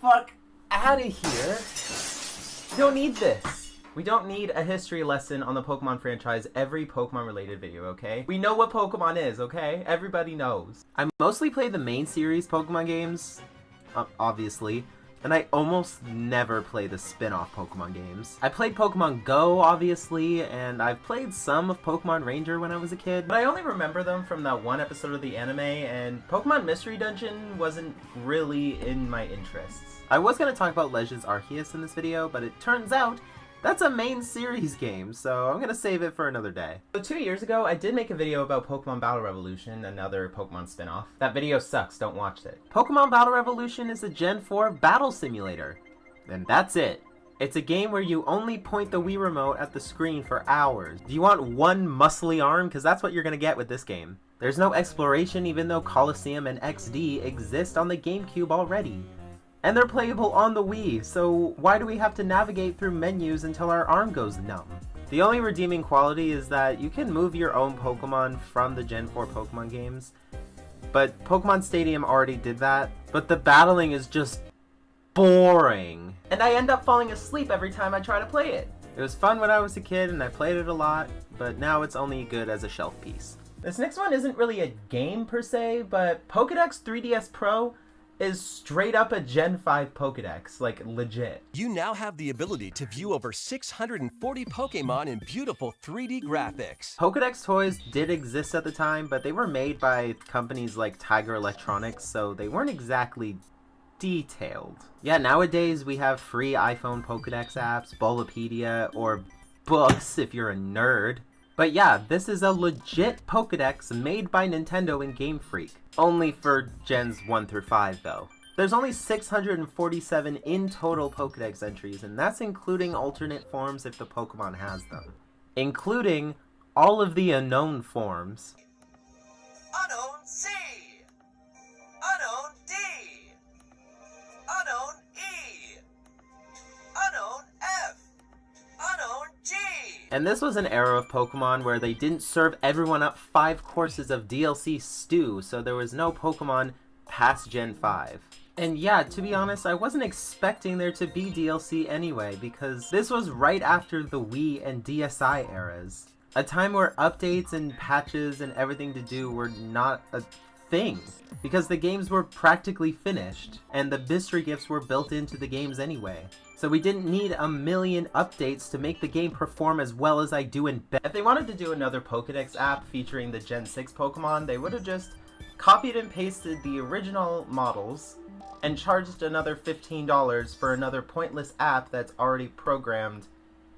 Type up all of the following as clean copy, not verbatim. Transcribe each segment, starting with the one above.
fuck out of here. You don't need this. We don't need a history lesson on the Pokemon franchise every Pokemon related video, okay? We know what Pokemon is, okay? Everybody knows. I mostly play the main series Pokemon games, obviously, and I almost never play the spin-off Pokemon games. I played Pokemon Go, obviously, and I've played some of Pokemon Ranger when I was a kid, but I only remember them from that one episode of the anime, and Pokemon Mystery Dungeon wasn't really in my interests. I was going to talk about Legends Arceus in this video, but it turns out that's a main series game, so I'm going to save it for another day. So 2 years ago, I did make a video about Pokemon Battle Revolution, another Pokemon spin-off. That video sucks, don't watch it. Pokemon Battle Revolution is a Gen 4 battle simulator. And that's it. It's a game where you only point the Wii Remote at the screen for hours. Do you want one muscly arm? Because that's what you're going to get with this game. There's no exploration even though Colosseum and XD exist on the GameCube already. And they're playable on the Wii, so why do we have to navigate through menus until our arm goes numb? The only redeeming quality is that you can move your own Pokemon from the Gen 4 Pokemon games, but Pokemon Stadium already did that, but the battling is just boring. And I end up falling asleep every time I try to play it. It was fun when I was a kid and I played it a lot, but now it's only good as a shelf piece. This next one isn't really a game per se, but Pokédex 3DS Pro is straight up a Gen 5 Pokédex, like legit. You now have the ability to view over 640 Pokémon in beautiful 3D graphics. Pokédex toys did exist at the time, but they were made by companies like Tiger Electronics, so they weren't exactly detailed. Yeah, nowadays we have free iPhone Pokédex apps, Bulbapedia, or books if you're a nerd. But yeah, this is a legit Pokédex made by Nintendo and Game Freak. Only for Gens 1 through 5 though. There's only 647 in total Pokédex entries, and that's including alternate forms if the Pokemon has them. Including all of the unknown forms. Unknown C! Unknown D! Unknown E! Unknown F! Unknown G! And this was an era of Pokemon where they didn't serve everyone up 5 courses of DLC stew, so there was no Pokemon past Gen 5. And yeah, to be honest, I wasn't expecting there to be DLC anyway, because this was right after the Wii and DSi eras. A time where updates and patches and everything to do were not a thing, because the games were practically finished, and the mystery gifts were built into the games anyway. So we didn't need a million updates to make the game perform as well as I do in bed. If they wanted to do another Pokédex app featuring the Gen 6 Pokemon, they would have just copied and pasted the original models and charged another $15 for another pointless app that's already programmed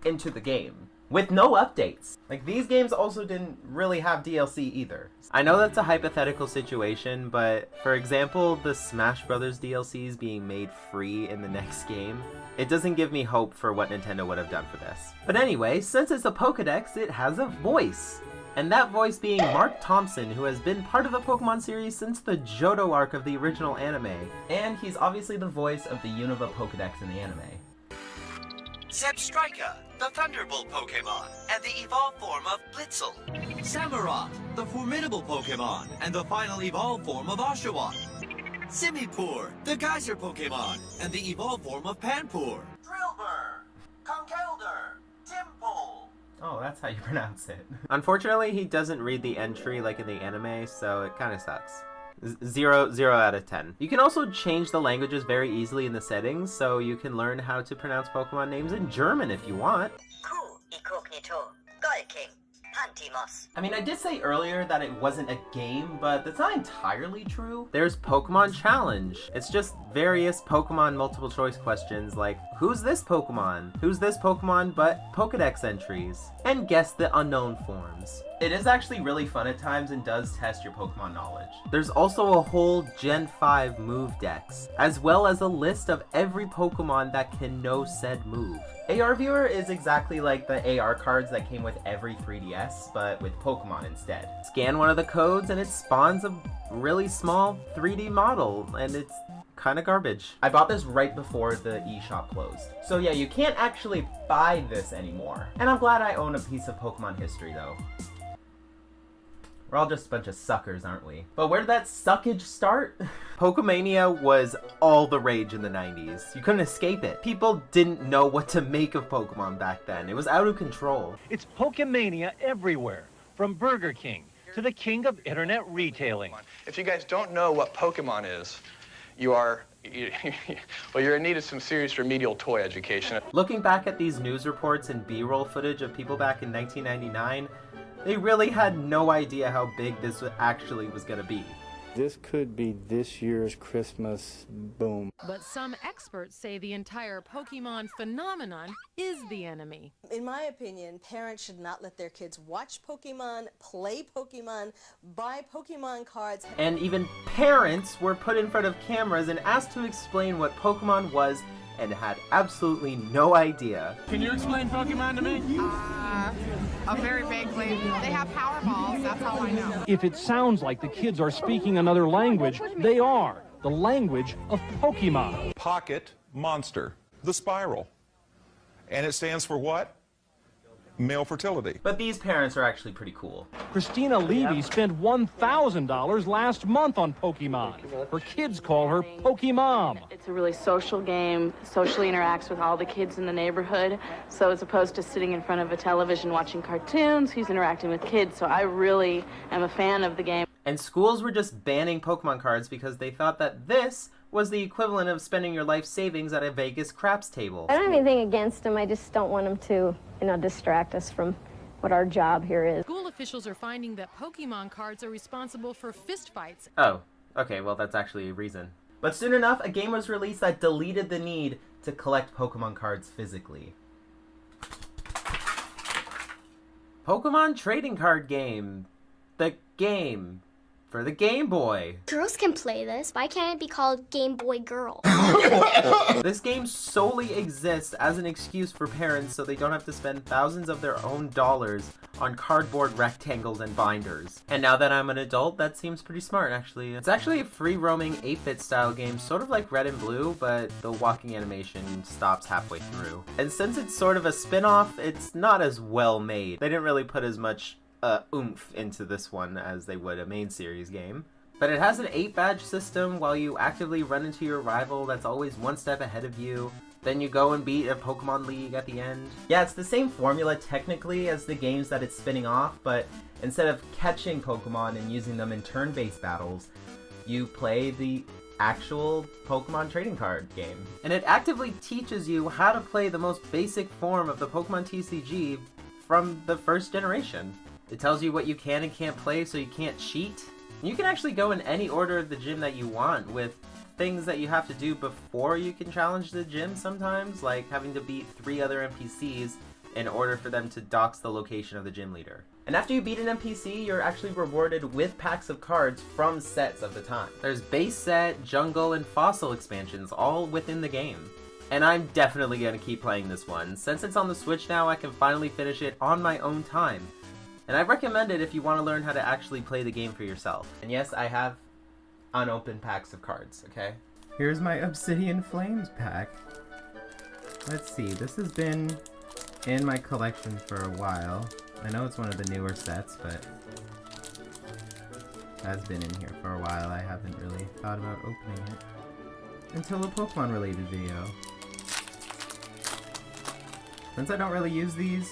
into the game, with no updates. Like, these games also didn't really have DLC either. I know that's a hypothetical situation, but for example, the Smash Brothers DLCs being made free in the next game, it doesn't give me hope for what Nintendo would have done for this. But anyway, since it's a Pokédex, it has a voice. And that voice being Mark Thompson, who has been part of the Pokemon series since the Johto arc of the original anime. And he's obviously the voice of the Unova Pokédex in the anime. Zebstrika, the Thunderbolt Pokemon, and the evolved form of Blitzel. Samurott, the formidable Pokemon, and the final evolved form of Oshawott. Simipour, the geyser Pokemon, and the evolved form of Panpour. Drillbur, Conkeldurr, Timpole. Oh, that's how you pronounce it. Unfortunately, he doesn't read the entry like in the anime, so it kind of sucks. 0 out of 10. You can also change the languages very easily in the settings, so you can learn how to pronounce Pokemon names in German if you want. Ku Incognito, Golking, Pantimos. I mean, I did say earlier that it wasn't a game, but that's not entirely true. There's Pokemon Challenge. It's just various Pokemon multiple choice questions like, who's this Pokemon? Who's this Pokemon but Pokédex entries? And guess the unknown forms. It is actually really fun at times and does test your Pokemon knowledge. There's also a whole Gen 5 move dex, as well as a list of every Pokemon that can know said move. AR Viewer is exactly like the AR cards that came with every 3DS, but with Pokemon instead. Scan one of the codes and it spawns a really small 3D model, and it's kind of garbage. I bought this right before the eShop closed. So yeah, you can't actually buy this anymore. And I'm glad I own a piece of Pokemon history though. We're all just a bunch of suckers, aren't we? But where did that suckage start? Pokemania was all the rage in the 90s. You couldn't escape it. People didn't know what to make of Pokemon back then. It was out of control. It's Pokemania everywhere, from Burger King to the king of internet retailing. If you guys don't know what Pokemon is, you're in need of some serious remedial toy education. Looking back at these news reports and B-roll footage of people back in 1999, they really had no idea how big this actually was gonna be. This could be this year's Christmas boom. But some experts say the entire Pokemon phenomenon is the enemy. In my opinion, parents should not let their kids watch Pokemon, play Pokemon, buy Pokemon cards. And even parents were put in front of cameras and asked to explain what Pokemon was and had absolutely no idea. Can you explain Pokemon to me? Very vaguely. They have power balls, that's all I know. If it sounds like the kids are speaking another language, they are. The language of Pokemon. Pocket Monster. The spiral. And it stands for what? Male fertility. But these parents are actually pretty cool. Christina Levy spent $1,000 last month on Pokemon. Her kids call her Pokemom. It's a really social game, socially interacts with all the kids in the neighborhood. So as opposed to sitting in front of a television watching cartoons, he's interacting with kids. So I really am a fan of the game. And schools were just banning Pokemon cards because they thought that this was the equivalent of spending your life savings at a Vegas craps table. I don't have anything against them, I just don't want them to, distract us from what our job here is. School officials are finding that Pokemon cards are responsible for fistfights. Oh, okay, well that's actually a reason. But soon enough, a game was released that deleted the need to collect Pokemon cards physically. Pokemon Trading Card Game. The game. For the Game Boy. Girls can play this. Why can't it be called Game Boy Girl? This game solely exists as an excuse for parents so they don't have to spend thousands of their own dollars on cardboard rectangles and binders. And now that I'm an adult, that seems pretty smart, actually. It's actually a free-roaming 8-bit style game, sort of like Red and Blue, but the walking animation stops halfway through. And since it's sort of a spin-off, it's not as well made. They didn't really put as much oomph into this one as they would a main series game. But it has an 8-badge system while you actively run into your rival that's always one step ahead of you. Then you go and beat a Pokemon League at the end. Yeah, it's the same formula technically as the games that it's spinning off, but instead of catching Pokemon and using them in turn-based battles, you play the actual Pokemon trading card game. And it actively teaches you how to play the most basic form of the Pokemon TCG from the first generation. It tells you what you can and can't play so you can't cheat. You can actually go in any order of the gym that you want with things that you have to do before you can challenge the gym sometimes, like having to beat 3 other NPCs in order for them to dox the location of the gym leader. And after you beat an NPC, you're actually rewarded with packs of cards from sets of the time. There's base set, jungle, and fossil expansions all within the game. And I'm definitely going to keep playing this one. Since it's on the Switch now, I can finally finish it on my own time. And I recommend it if you want to learn how to actually play the game for yourself. And yes, I have unopened packs of cards, okay? Here's my Obsidian Flames pack. Let's see, this has been in my collection for a while. I know it's one of the newer sets, but it has been in here for a while. I haven't really thought about opening it until a Pokemon related video. Since I don't really use these,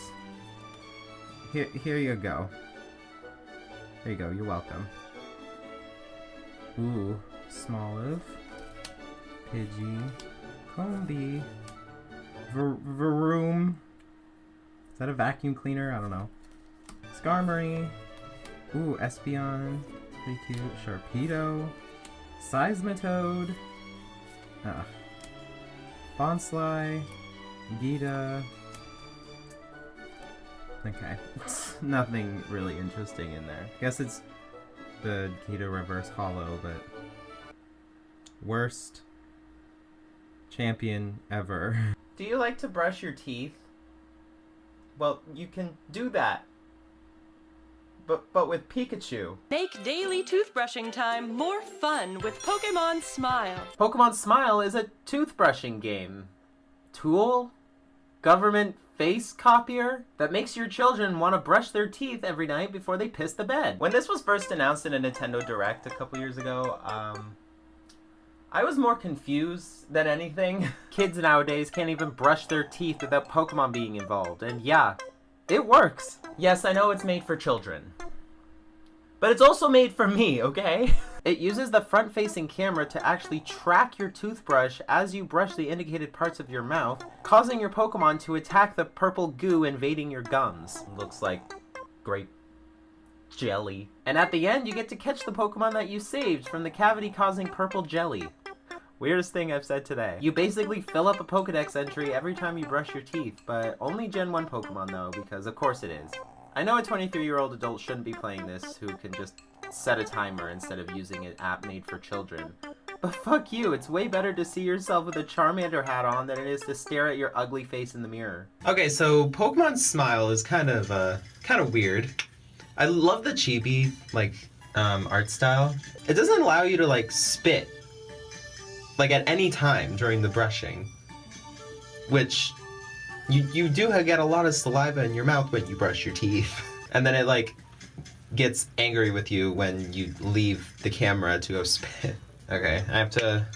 here you go. There you go, you're welcome. Ooh, Smoliv, Pidgey, Combee, Varoom. Is that a vacuum cleaner? I don't know. Skarmory. Ooh, Espeon. Pretty cute. Sharpedo. Seismitoad. Bonsly. Gita. Okay. Nothing really interesting in there. Guess it's the Gita Reverse Hollow, but worst champion ever. Do you like to brush your teeth? Well, you can do that. But with Pikachu. Make daily toothbrushing time more fun with Pokémon Smile. Pokémon Smile is a toothbrushing game. Tool? government face copier that makes your children want to brush their teeth every night before they piss the bed. When this was first announced in a Nintendo Direct a couple years ago, I was more confused than anything. Kids nowadays can't even brush their teeth without Pokemon being involved, and yeah, it works. Yes, I know it's made for children, but it's also made for me, okay? It uses the front-facing camera to actually track your toothbrush as you brush the indicated parts of your mouth, causing your Pokemon to attack the purple goo invading your gums. Looks like grape jelly. And at the end, you get to catch the Pokemon that you saved from the cavity-causing purple jelly. Weirdest thing I've said today. You basically fill up a Pokedex entry every time you brush your teeth, but only Gen 1 Pokemon though, because of course it is. I know a 23-year-old adult shouldn't be playing this, who can just set a timer instead of using an app made for children. But fuck you, it's way better to see yourself with a Charmander hat on than it is to stare at your ugly face in the mirror. Okay, so Pokemon Smile is kind of weird. I love the chibi, art style. It doesn't allow you to, spit, at any time during the brushing. Which, you do get a lot of saliva in your mouth when you brush your teeth. And then it, gets angry with you when you leave the camera to go spit. Okay, I have to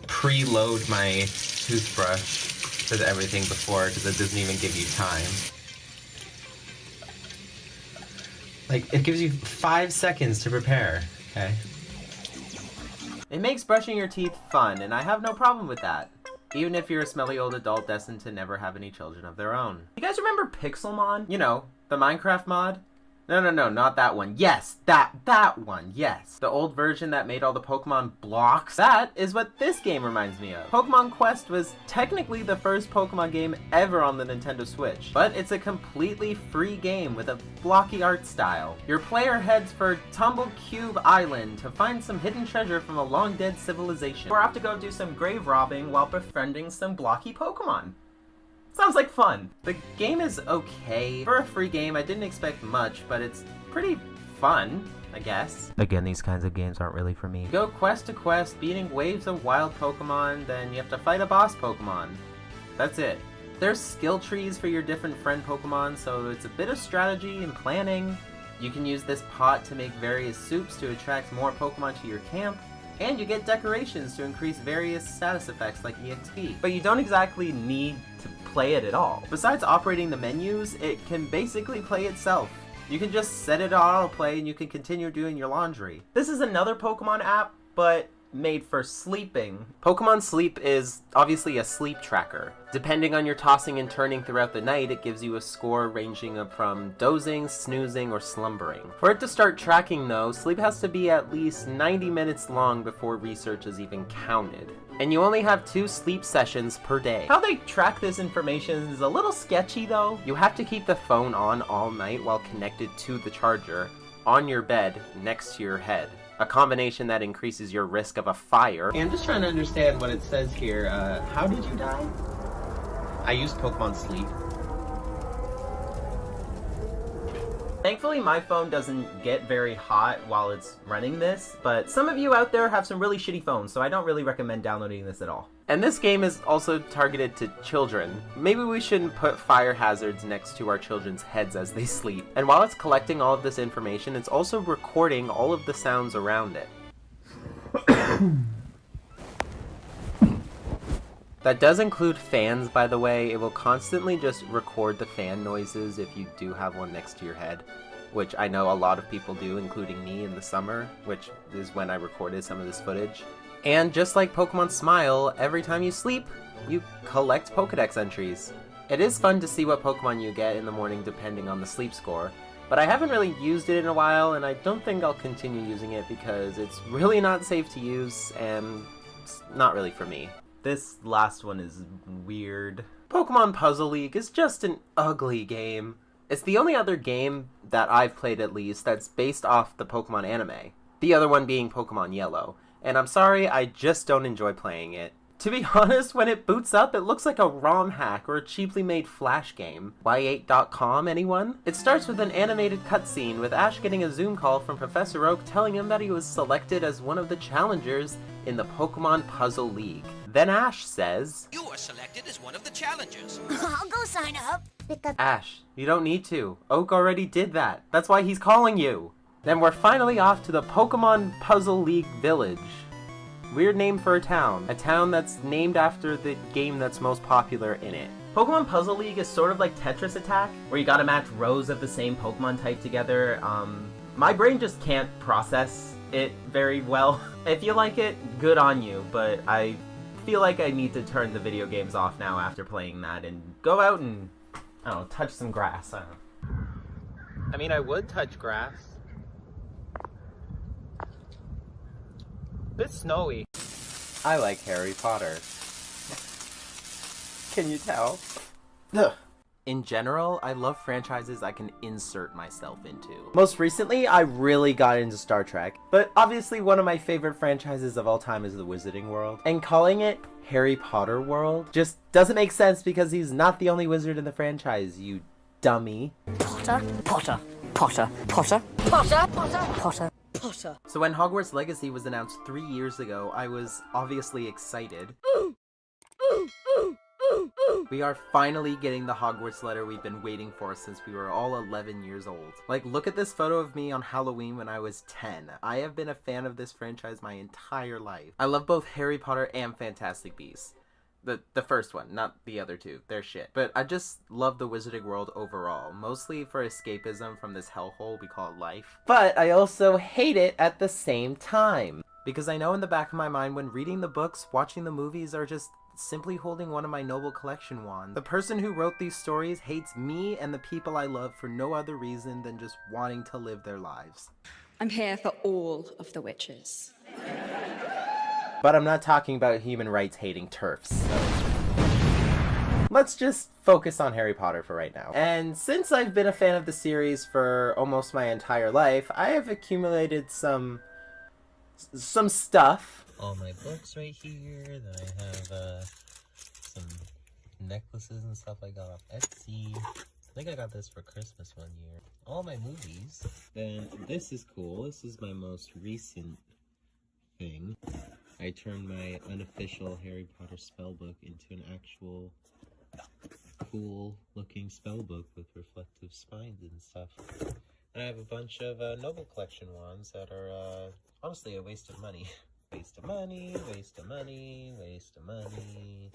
preload my toothbrush with everything before, because it doesn't even give you time. It gives you 5 seconds to prepare, okay? It makes brushing your teeth fun, and I have no problem with that. Even if you're a smelly old adult destined to never have any children of their own. You guys remember Pixelmon? You know, the Minecraft mod? No, not that one. Yes, that one, yes. The old version that made all the Pokemon blocks. That is what this game reminds me of. Pokemon Quest was technically the first Pokemon game ever on the Nintendo Switch, but it's a completely free game with a blocky art style. Your player heads for Tumble Cube Island to find some hidden treasure from a long-dead civilization, or have to go do some grave robbing while befriending some blocky Pokemon. Sounds like fun. The game is okay. For a free game, I didn't expect much, but it's pretty fun, I guess. Again, these kinds of games aren't really for me. You go quest to quest, beating waves of wild Pokemon, then you have to fight a boss Pokemon. That's it. There's skill trees for your different friend Pokemon, so it's a bit of strategy and planning. You can use this pot to make various soups to attract more Pokemon to your camp. And you get decorations to increase various status effects like EXP. But you don't exactly need to play it at all. Besides operating the menus, it can basically play itself. You can just set it to autoplay and you can continue doing your laundry. This is another Pokemon app, but made for sleeping. Pokemon Sleep is obviously a sleep tracker. Depending on your tossing and turning throughout the night, it gives you a score ranging from dozing, snoozing, or slumbering. For it to start tracking though, sleep has to be at least 90 minutes long before research is even counted. And you only have 2 sleep sessions per day. How they track this information is a little sketchy though. You have to keep the phone on all night while connected to the charger on your bed next to your head. A combination that increases your risk of a fire. I'm just trying to understand what it says here. How did you die? I used Pokemon Sleep. Thankfully, my phone doesn't get very hot while it's running this, but some of you out there have some really shitty phones, so I don't really recommend downloading this at all. And this game is also targeted to children. Maybe we shouldn't put fire hazards next to our children's heads as they sleep. And while it's collecting all of this information, it's also recording all of the sounds around it. That does include fans, by the way. It will constantly just record the fan noises if you do have one next to your head, which I know a lot of people do, including me in the summer, which is when I recorded some of this footage. And just like Pokemon Smile, every time you sleep, you collect Pokedex entries. It is fun to see what Pokemon you get in the morning depending on the sleep score, but I haven't really used it in a while, and I don't think I'll continue using it because it's really not safe to use, and it's not really for me. This last one is weird. Pokemon Puzzle League is just an ugly game. It's the only other game that I've played, at least, that's based off the Pokemon anime. The other one being Pokemon Yellow. And I'm sorry, I just don't enjoy playing it. To be honest, when it boots up, it looks like a ROM hack or a cheaply made Flash game. Y8.com, anyone? It starts with an animated cutscene with Ash getting a Zoom call from Professor Oak telling him that he was selected as one of the challengers in the Pokemon Puzzle League. Then Ash says, "You were was selected as one of the challengers. I'll go sign up. Ash, you don't need to. Oak already did that. That's why he's calling you. Then we're finally off to the Pokemon Puzzle League Village. Weird name for a town that's named after the game that's most popular in it. Pokemon Puzzle League is sort of like Tetris Attack, where you gotta match rows of the same Pokemon type together. My brain just can't process it very well. If you like it, good on you, but I feel like I need to turn the video games off now after playing that and go out and, I don't know, touch some grass. I mean, I would touch grass. Bit snowy. I like Harry Potter. Can you tell? Ugh. In general, I love franchises I can insert myself into. Most recently, I really got into Star Trek, but obviously one of my favorite franchises of all time is the Wizarding World. And calling it Harry Potter World just doesn't make sense because he's not the only wizard in the franchise, you dummy. Potter, Potter, Potter, Potter, Potter, Potter, Potter, Potter. So when Hogwarts Legacy was announced 3 years ago, I was obviously excited. We are finally getting the Hogwarts letter we've been waiting for since we were all 11 years old. Like, look at this photo of me on Halloween when I was 10. I have been a fan of this franchise my entire life. I love both Harry Potter and Fantastic Beasts. The first one, not the other two. They're shit. But I just love the Wizarding World overall, mostly for escapism from this hellhole we call life. But I also hate it at the same time. Because I know in the back of my mind when reading the books, watching the movies are just simply holding one of my noble collection wands. The person who wrote these stories hates me and the people I love for no other reason than just wanting to live their lives. I'm here for all of the witches. But I'm not talking about human rights hating TERFs. So. Let's just focus on Harry Potter for right now. And since I've been a fan of the series for almost my entire life, I have accumulated some stuff. All my books right here, then I have some necklaces and stuff I got off Etsy. I think I got this for Christmas one year. All my movies. Then this is cool. This is my most recent thing. I turned my unofficial Harry Potter spellbook into an actual cool looking spellbook with reflective spines and stuff. And I have a bunch of Noble Collection wands that are honestly a waste of money. Waste of money, waste of money, waste of money,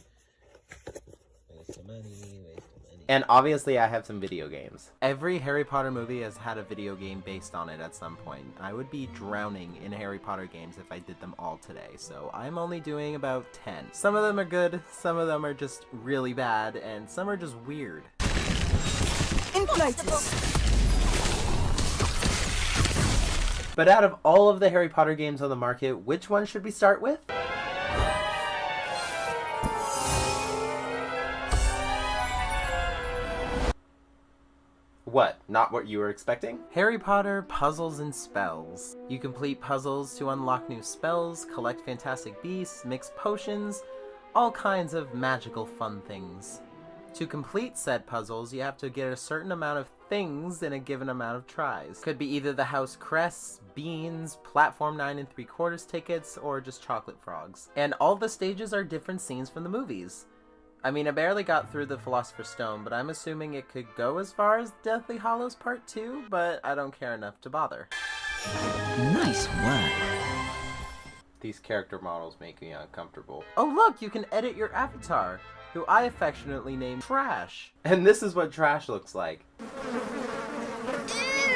waste of money, waste of money. And obviously I have some video games. Every Harry Potter movie has had a video game based on it at some point. I would be drowning in Harry Potter games if I did them all today, so I'm only doing about 10. Some of them are good, some of them are just really bad, and some are just weird. Inflatus. But out of all of the Harry Potter games on the market, which one should we start with? What? Not what you were expecting? Harry Potter Puzzles and Spells. You complete puzzles to unlock new spells, collect fantastic beasts, mix potions, all kinds of magical fun things. To complete said puzzles, you have to get a certain amount of things in a given amount of tries. Could be either the house crests, beans, platform 9 3/4 tickets, or just chocolate frogs. And all the stages are different scenes from the movies. I mean, I barely got through the Philosopher's Stone, but I'm assuming it could go as far as Deathly Hallows Part 2, but I don't care enough to bother. Nice work. These character models make me uncomfortable. Oh look, you can edit your avatar, who I affectionately named Trash. And this is what Trash looks like.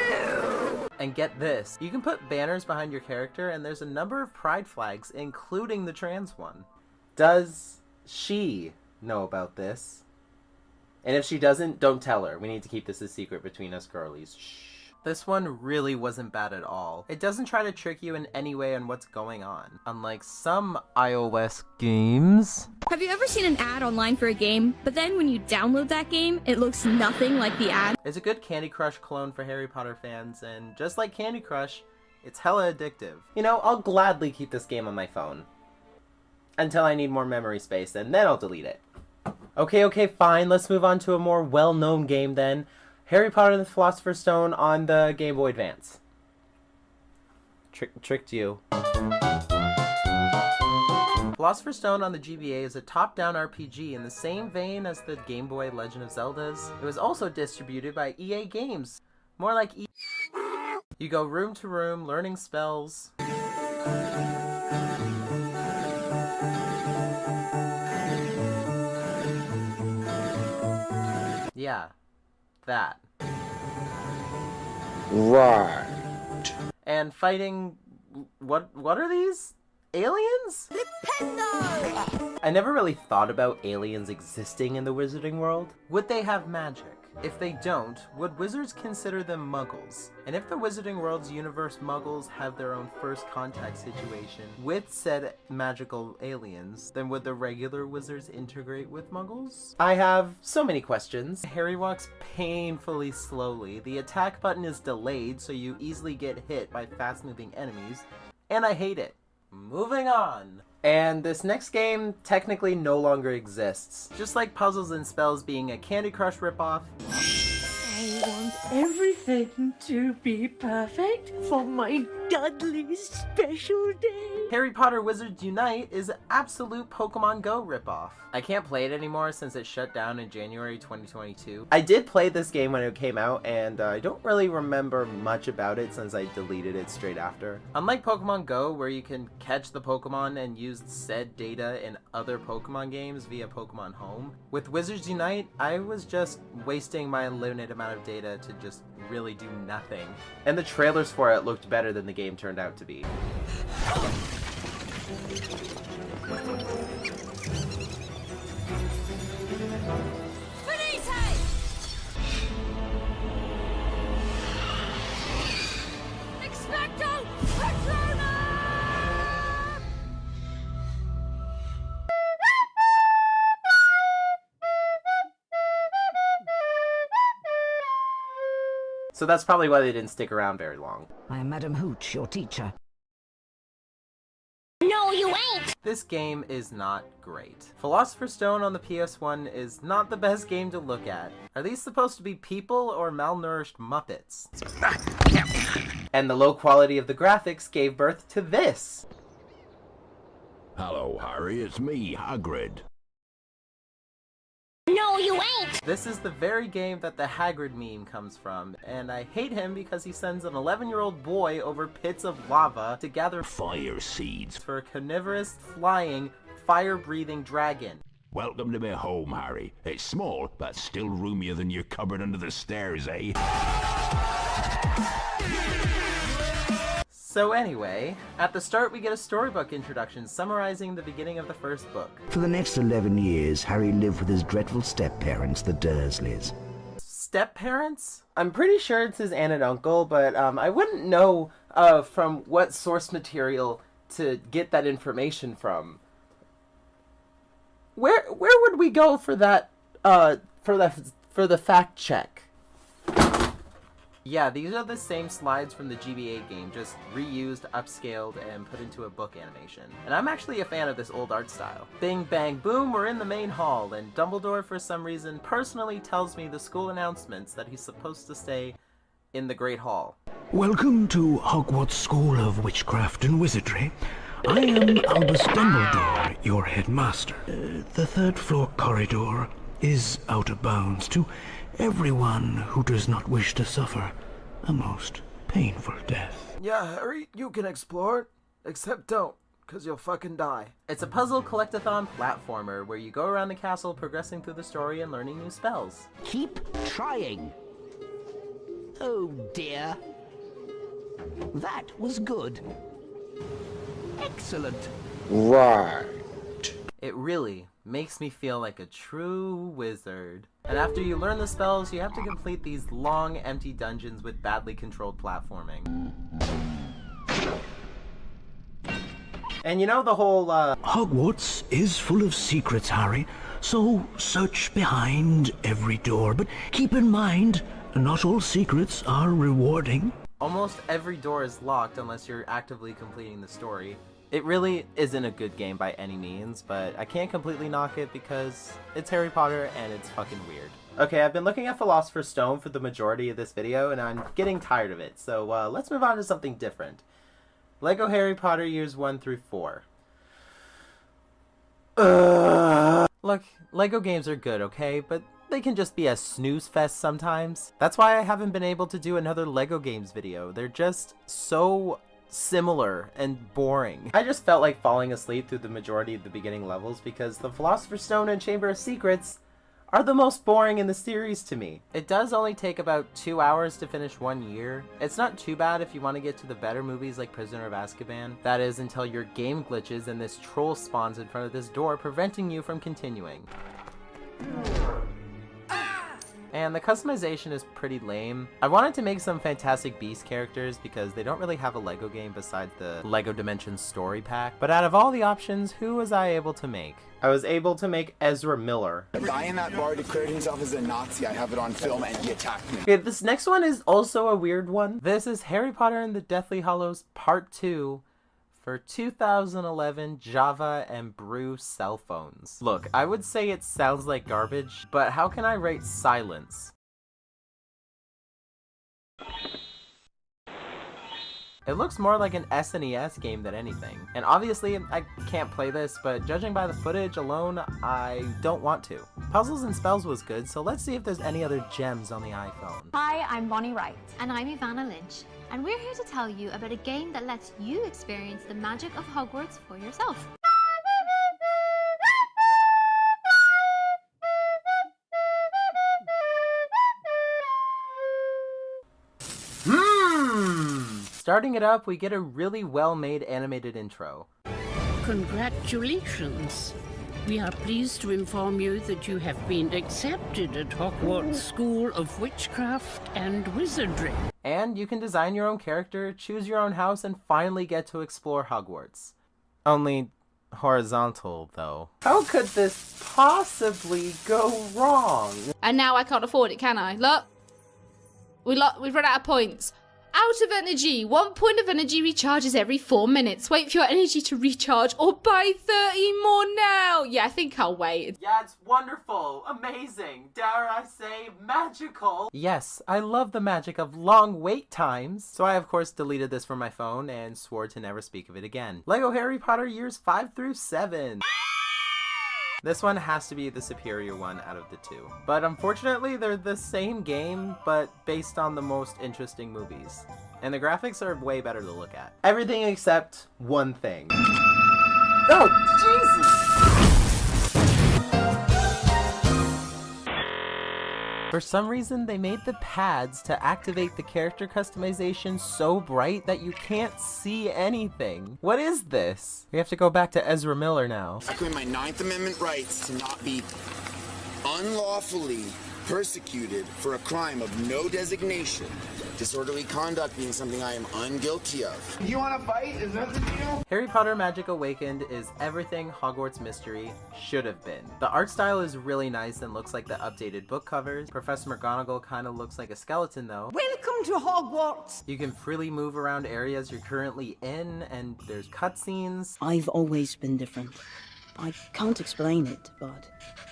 Ew. And get this, you can put banners behind your character and there's a number of pride flags, including the trans one. Does she know about this? And if she doesn't, don't tell her. We need to keep this a secret between us girlies. Shh. This one really wasn't bad at all. It doesn't try to trick you in any way on what's going on, unlike some iOS games. Have you ever seen an ad online for a game, but then when you download that game, it looks nothing like the ad? It's a good Candy Crush clone for Harry Potter fans, and just like Candy Crush, it's hella addictive. You know, I'll gladly keep this game on my phone. Until I need more memory space, and then I'll delete it. Okay, fine, let's move on to a more well-known game then. Harry Potter and the Philosopher's Stone on the Game Boy Advance. Tricked you. Philosopher's Stone on the GBA is a top-down RPG in the same vein as the Game Boy Legend of Zelda's. It was also distributed by EA Games. More like You go room to room, learning spells. Yeah, that. Right. And fighting... What are these? Aliens? I never really thought about aliens existing in the wizarding world. Would they have magic? If they don't, would wizards consider them muggles? And if the Wizarding World's universe muggles have their own first contact situation with said magical aliens, then would the regular wizards integrate with muggles? I have so many questions. Harry walks painfully slowly. The attack button is delayed, so you easily get hit by fast-moving enemies, and I hate it. Moving on. And this next game technically no longer exists. Just like Puzzles and Spells being a Candy Crush ripoff. I want everything to be perfect for my Dudley's special day. Harry Potter Wizards Unite is an absolute Pokemon Go ripoff. I can't play it anymore since it shut down in January 2022. I did play this game when it came out, and I don't really remember much about it since I deleted it straight after. Unlike Pokemon Go, where you can catch the Pokemon and use said data in other Pokemon games via Pokemon Home, with Wizards Unite, I was just wasting my limited amount of data to just really do nothing. And the trailers for it looked better than the game turned out to be. So that's probably why they didn't stick around very long. I am Madam Hooch, your teacher. No, you ain't! This game is not great. Philosopher's Stone on the PS1 is not the best game to look at. Are these supposed to be people or malnourished Muppets? And the low quality of the graphics gave birth to this. Hello, Harry, it's me, Hagrid. No, you ain't! This is the very game that the Hagrid meme comes from, and I hate him because he sends an 11-year-old boy over pits of lava to gather fire seeds for a carnivorous, flying, fire-breathing dragon. Welcome to my home, Harry. It's small, but still roomier than your cupboard under the stairs, eh? So anyway, at the start we get a storybook introduction summarizing the beginning of the first book. For the next 11 years, Harry lived with his dreadful step-parents, the Dursleys. Step-parents? I'm pretty sure it's his aunt and uncle, but I wouldn't know from what source material to get that information from. Where would we go for that for the fact check? Yeah, these are the same slides from the GBA game, just reused, upscaled, and put into a book animation. And I'm actually a fan of this old art style. Bing, bang, boom, we're in the main hall, and Dumbledore, for some reason, personally tells me the school announcements that he's supposed to stay in the Great Hall. Welcome to Hogwarts School of Witchcraft and Wizardry. I am Albus Dumbledore, your headmaster. The third-floor corridor is out of bounds to everyone who does not wish to suffer a most painful death. Yeah, Harry, you can explore it. Except don't, because you'll fucking die. It's a puzzle collectathon platformer where you go around the castle progressing through the story and learning new spells. Keep trying. Oh dear. That was good. Excellent. Right. It really makes me feel like a true wizard. And after you learn the spells, you have to complete these long, empty dungeons with badly controlled platforming. And you know the whole, Hogwarts is full of secrets, Harry, so search behind every door. But keep in mind, not all secrets are rewarding. Almost every door is locked unless you're actively completing the story. It really isn't a good game by any means, but I can't completely knock it because it's Harry Potter and it's fucking weird. Okay, I've been looking at Philosopher's Stone for the majority of this video and I'm getting tired of it, so let's move on to something different. Lego Harry Potter Years 1 through 4. Look, Lego games are good, okay? But they can just be a snooze fest sometimes. That's why I haven't been able to do another Lego games video. They're just so similar and boring. I just felt like falling asleep through the majority of the beginning levels because the Philosopher's Stone and Chamber of Secrets are the most boring in the series to me. It does only take about 2 hours to finish 1 year. It's not too bad if you want to get to the better movies like Prisoner of Azkaban. That is until your game glitches and this troll spawns in front of this door, preventing you from continuing. And the customization is pretty lame. I wanted to make some Fantastic Beasts characters because they don't really have a Lego game besides the Lego Dimensions story pack. But out of all the options, who was I able to make? I was able to make Ezra Miller. A guy in that bar declared himself as a Nazi. I have it on film and he attacked me. Okay, this next one is also a weird one. This is Harry Potter and the Deathly Hallows Part 2. For 2011 Java and Brew cell phones. Look, I would say it sounds like garbage, but how can I rate silence? It looks more like an SNES game than anything. And obviously, I can't play this, but judging by the footage alone, I don't want to. Puzzles and Spells was good, so let's see if there's any other gems on the iPhone. Hi, I'm Bonnie Wright. And I'm Ivana Lynch. And we're here to tell you about a game that lets you experience the magic of Hogwarts for yourself. Starting it up, we get a really well-made animated intro. Congratulations. We are pleased to inform you that you have been accepted at Hogwarts School of Witchcraft and Wizardry. And you can design your own character, choose your own house, and finally get to explore Hogwarts. Only horizontal, though. How could this possibly go wrong? And now I can't afford it, can I? Look. We've run out of points. Out of energy. 1 point of energy recharges every 4 minutes. Wait for your energy to recharge or buy 30 more now. Yeah, I think I'll wait. Yeah, it's wonderful, amazing, dare I say, magical. Yes, I love the magic of long wait times. So I, of course, deleted this from my phone and swore to never speak of it again. Lego Harry Potter years 5 through 7. This one has to be the superior one out of the two. But unfortunately, they're the same game, but based on the most interesting movies. And the graphics are way better to look at. Everything except one thing. Oh, Jesus! For some reason, they made the pads to activate the character customization so bright that you can't see anything. What is this? We have to go back to Ezra Miller now. I claim my 9th Amendment rights to not be unlawfully persecuted for a crime of no designation. Disorderly conduct being something I am unguilty of. You want to fight? Is that the deal? Harry Potter Magic Awakened is everything Hogwarts Mystery should have been. The art style is really nice and looks like the updated book covers. Professor McGonagall kind of looks like a skeleton though. Welcome to Hogwarts! You can freely move around areas you're currently in, and there's cutscenes. I've always been different. I can't explain it, but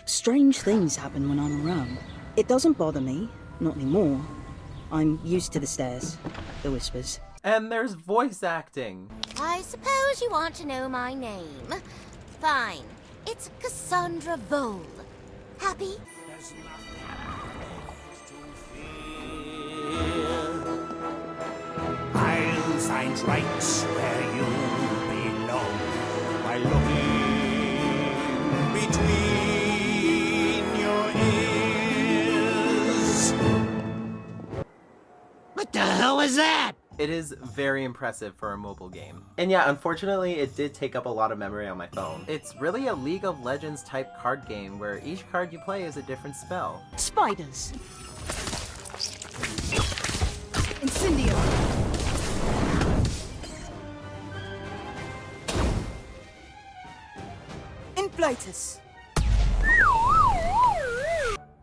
strange things happen when I'm around. It doesn't bother me, not anymore. I'm used to the stares, the whispers. And there's voice acting. I suppose you want to know my name. Fine. It's Cassandra Vole. Happy? I'll find rights where you belong by looking between your ears. What the hell is that? It is very impressive for a mobile game. And yeah, unfortunately, it did take up a lot of memory on my phone. It's really a League of Legends type card game where each card you play is a different spell. Spiders. Incendio. Inflatus.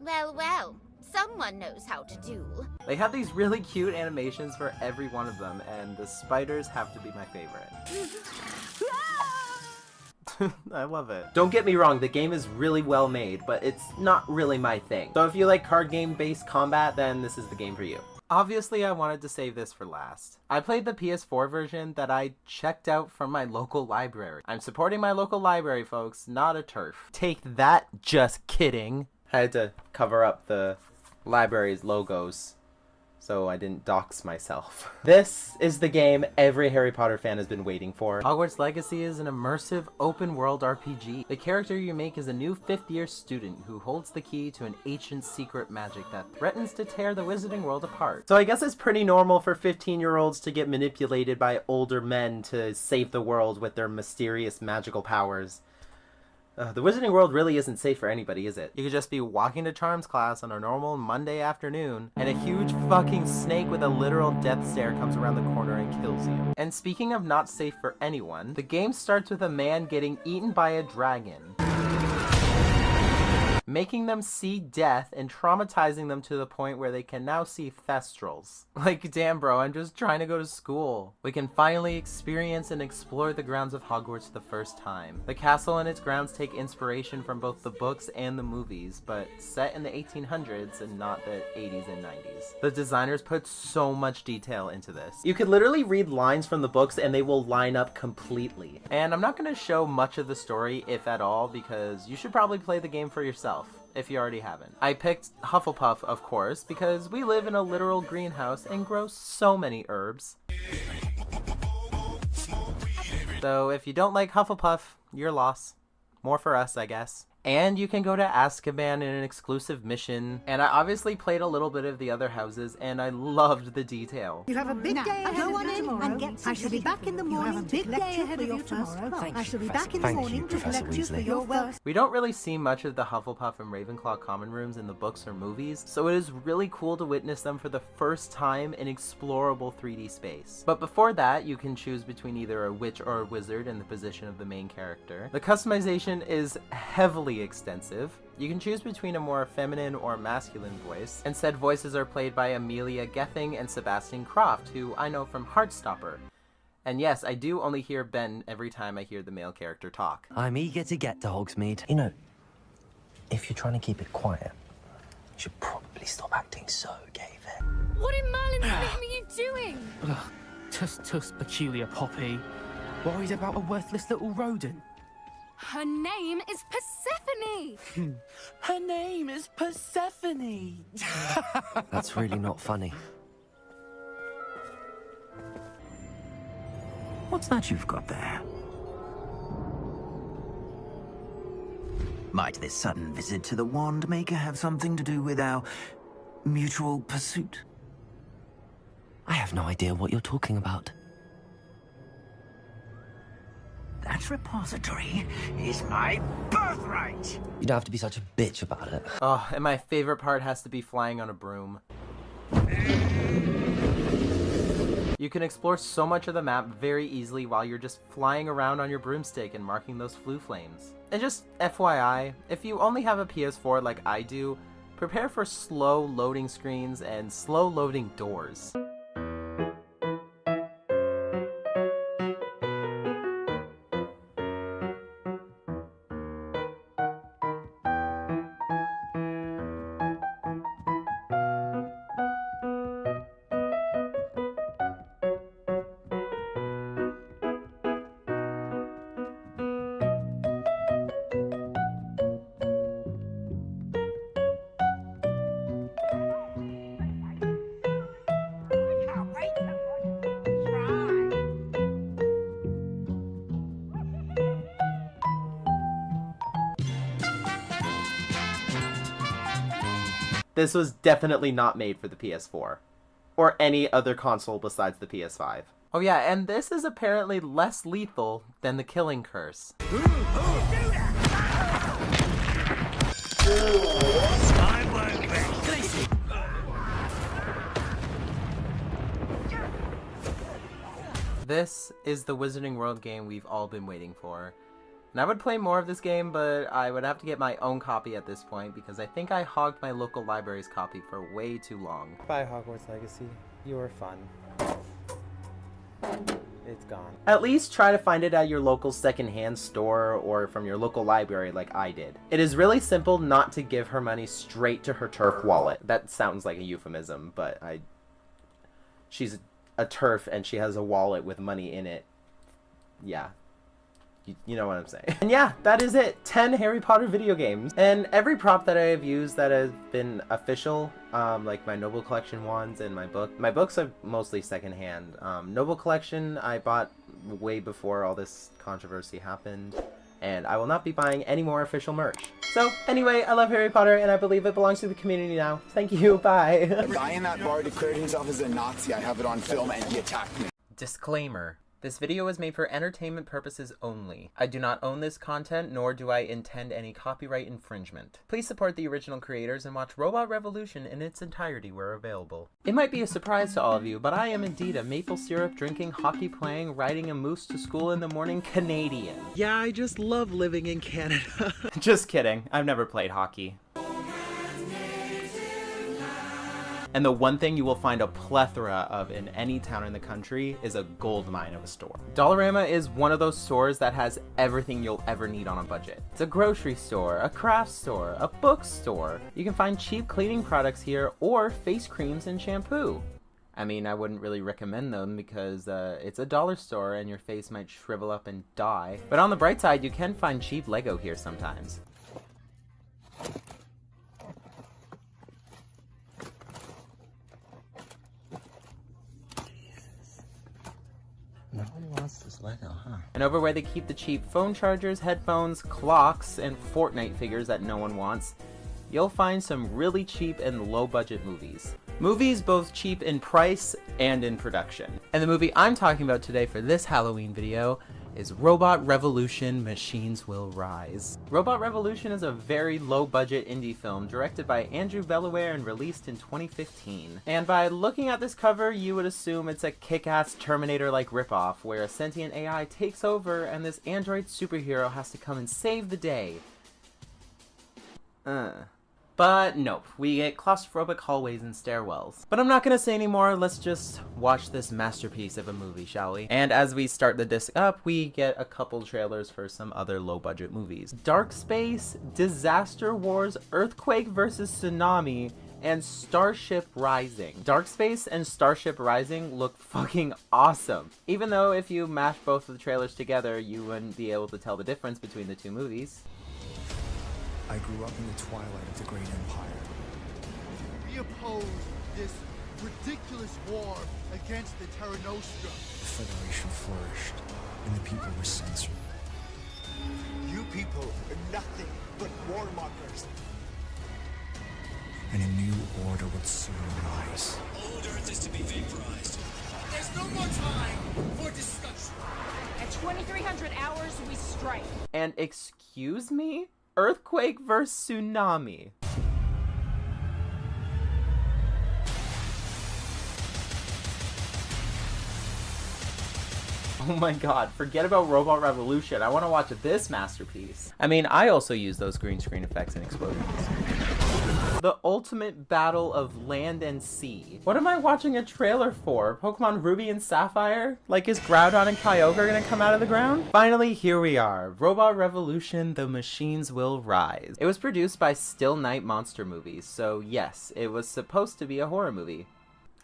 Well, well. Someone knows how to duel. They have these really cute animations for every one of them, and the spiders have to be my favorite. I love it. Don't get me wrong, the game is really well made, but it's not really my thing. So if you like card game based combat, then this is the game for you. Obviously, I wanted to save this for last. I played the PS4 version that I checked out from my local library. I'm supporting my local library, folks, not a turf. Take that, just kidding. I had to cover up the library's logos so I didn't dox myself. This is the game every Harry Potter fan has been waiting for. Hogwarts Legacy is an immersive, open-world RPG. The character you make is a new 5th-year student who holds the key to an ancient secret magic that threatens to tear the wizarding world apart. So I guess it's pretty normal for 15-year-olds to get manipulated by older men to save the world with their mysterious magical powers. The wizarding world really isn't safe for anybody, is it? You could just be walking to Charms class on a normal Monday afternoon, and a huge fucking snake with a literal death stare comes around the corner and kills you. And speaking of not safe for anyone, the game starts with a man getting eaten by a dragon, making them see death and traumatizing them to the point where they can now see thestrals. Like, damn bro, I'm just trying to go to school. We can finally experience and explore the grounds of Hogwarts for the first time. The castle and its grounds take inspiration from both the books and the movies, but set in the 1800s and not the 80s and 90s. The designers put so much detail into this. You could literally read lines from the books and they will line up completely. And I'm not going to show much of the story, if at all, because you should probably play the game for yourself if you already haven't. I picked Hufflepuff, of course, because we live in a literal greenhouse and grow so many herbs. So if you don't like Hufflepuff, your loss. More for us, I guess. And you can go to Azkaban in an exclusive mission. And I obviously played a little bit of the other houses, and I loved the detail. You have a big day ahead of you tomorrow. And get I shall be back in the morning to collect you for your first class. I shall be back in the morning to collect you for your first. We don't really see much of the Hufflepuff and Ravenclaw common rooms in the books or movies, so it is really cool to witness them for the first time in explorable 3D space. But before that, you can choose between either a witch or a wizard in the position of the main character. The customization is heavily extensive. You can choose between a more feminine or masculine voice, and said voices are played by Amelia Gething and Sebastian Croft, who I know from Heartstopper. And yes, I do only hear Ben every time I hear the male character talk. I'm eager to get to Hogsmeade. You know, if you're trying to keep it quiet, you should probably stop acting so gay there. What in Merlin's name are you doing? Ugh, tuss, peculiar Poppy. Worried about a worthless little rodent? Her name is Persephone! Her name is Persephone! That's really not funny. What's that you've got there? Might this sudden visit to the Wand Maker have something to do with our mutual pursuit? I have no idea what you're talking about. That repository is my birthright! You don't have to be such a bitch about it. Oh, and my favorite part has to be flying on a broom. You can explore so much of the map very easily while you're just flying around on your broomstick and marking those flue flames. And just FYI, if you only have a PS4 like I do, prepare for slow loading screens and slow loading doors. This was definitely not made for the PS4, or any other console besides the PS5. Oh yeah, and this is apparently less lethal than the Killing Curse. This is the Wizarding World game we've all been waiting for. And I would play more of this game, but I would have to get my own copy at this point because I think I hogged my local library's copy for way too long. Bye, Hogwarts Legacy. You were fun. It's gone. At least try to find it at your local secondhand store or from your local library like I did. It is really simple not to give her money straight to her turf wallet. That sounds like a euphemism, but I she's a TERF and she has a wallet with money in it. Yeah. You know what I'm saying. And yeah, that is it. 10 Harry Potter video games. And every prop that I have used that has been official, like my Noble Collection ones and my book. My books are mostly secondhand. Noble Collection I bought way before all this controversy happened. And I will not be buying any more official merch. So, anyway, I love Harry Potter, and I believe it belongs to the community now. Thank you, bye. A guy in that bar declared himself as a Nazi. I have it on film, and he attacked me. Disclaimer. This video is made for entertainment purposes only. I do not own this content, nor do I intend any copyright infringement. Please support the original creators and watch Robot Revolution in its entirety where available. It might be a surprise to all of you, but I am indeed a maple syrup drinking, hockey playing, riding a moose to school in the morning Canadian. Yeah, I just love living in Canada. Just kidding. I've never played hockey. And the one thing you will find a plethora of in any town in the country is a gold mine of a store. Dollarama is one of those stores that has everything you'll ever need on a budget. It's a grocery store, a craft store, a bookstore. You can find cheap cleaning products here or face creams and shampoo. I mean, I wouldn't really recommend them because it's a dollar store and your face might shrivel up and die. But on the bright side, you can find cheap Lego here sometimes. Nobody wants this Lego, huh? And over where they keep the cheap phone chargers, headphones, clocks, and Fortnite figures that no one wants, you'll find some really cheap and low-budget movies. Movies both cheap in price and in production. And the movie I'm talking about today for this Halloween video is Robot Revolution: Machines Will Rise. Robot Revolution is a very low-budget indie film directed by Andrew Bellaware and released in 2015. And by looking at this cover, you would assume it's a kick-ass Terminator-like ripoff where a sentient AI takes over and this android superhero has to come and save the day. But nope, we get claustrophobic hallways and stairwells. But I'm not gonna say any more, let's just watch this masterpiece of a movie, shall we? And as we start the disc up, we get a couple trailers for some other low-budget movies. Dark Space, Disaster Wars, Earthquake vs. Tsunami, and Starship Rising. Dark Space and Starship Rising look fucking awesome. Even though if you mash both of the trailers together, you wouldn't be able to tell the difference between the two movies. I grew up in the twilight of the Great Empire. We oppose this ridiculous war against the Terra Nostra. The Federation flourished, and the people were censored. You people are nothing but warmongers. And a new order would soon rise. Old Earth is to be vaporized. There's no more time for discussion. At 2300 hours, we strike. And excuse me? Earthquake vs. Tsunami. Oh my god, forget about Robot Revolution. I want to watch this masterpiece. I mean, I also use those green screen effects and explosions. The ultimate battle of land and sea. What am I watching a trailer for? Pokemon Ruby and Sapphire? Like, is Groudon and Kyogre gonna come out of the ground? Finally, here we are. Robot Revolution: The Machines Will Rise. It was produced by Still Night Monster Movies, so yes, it was supposed to be a horror movie.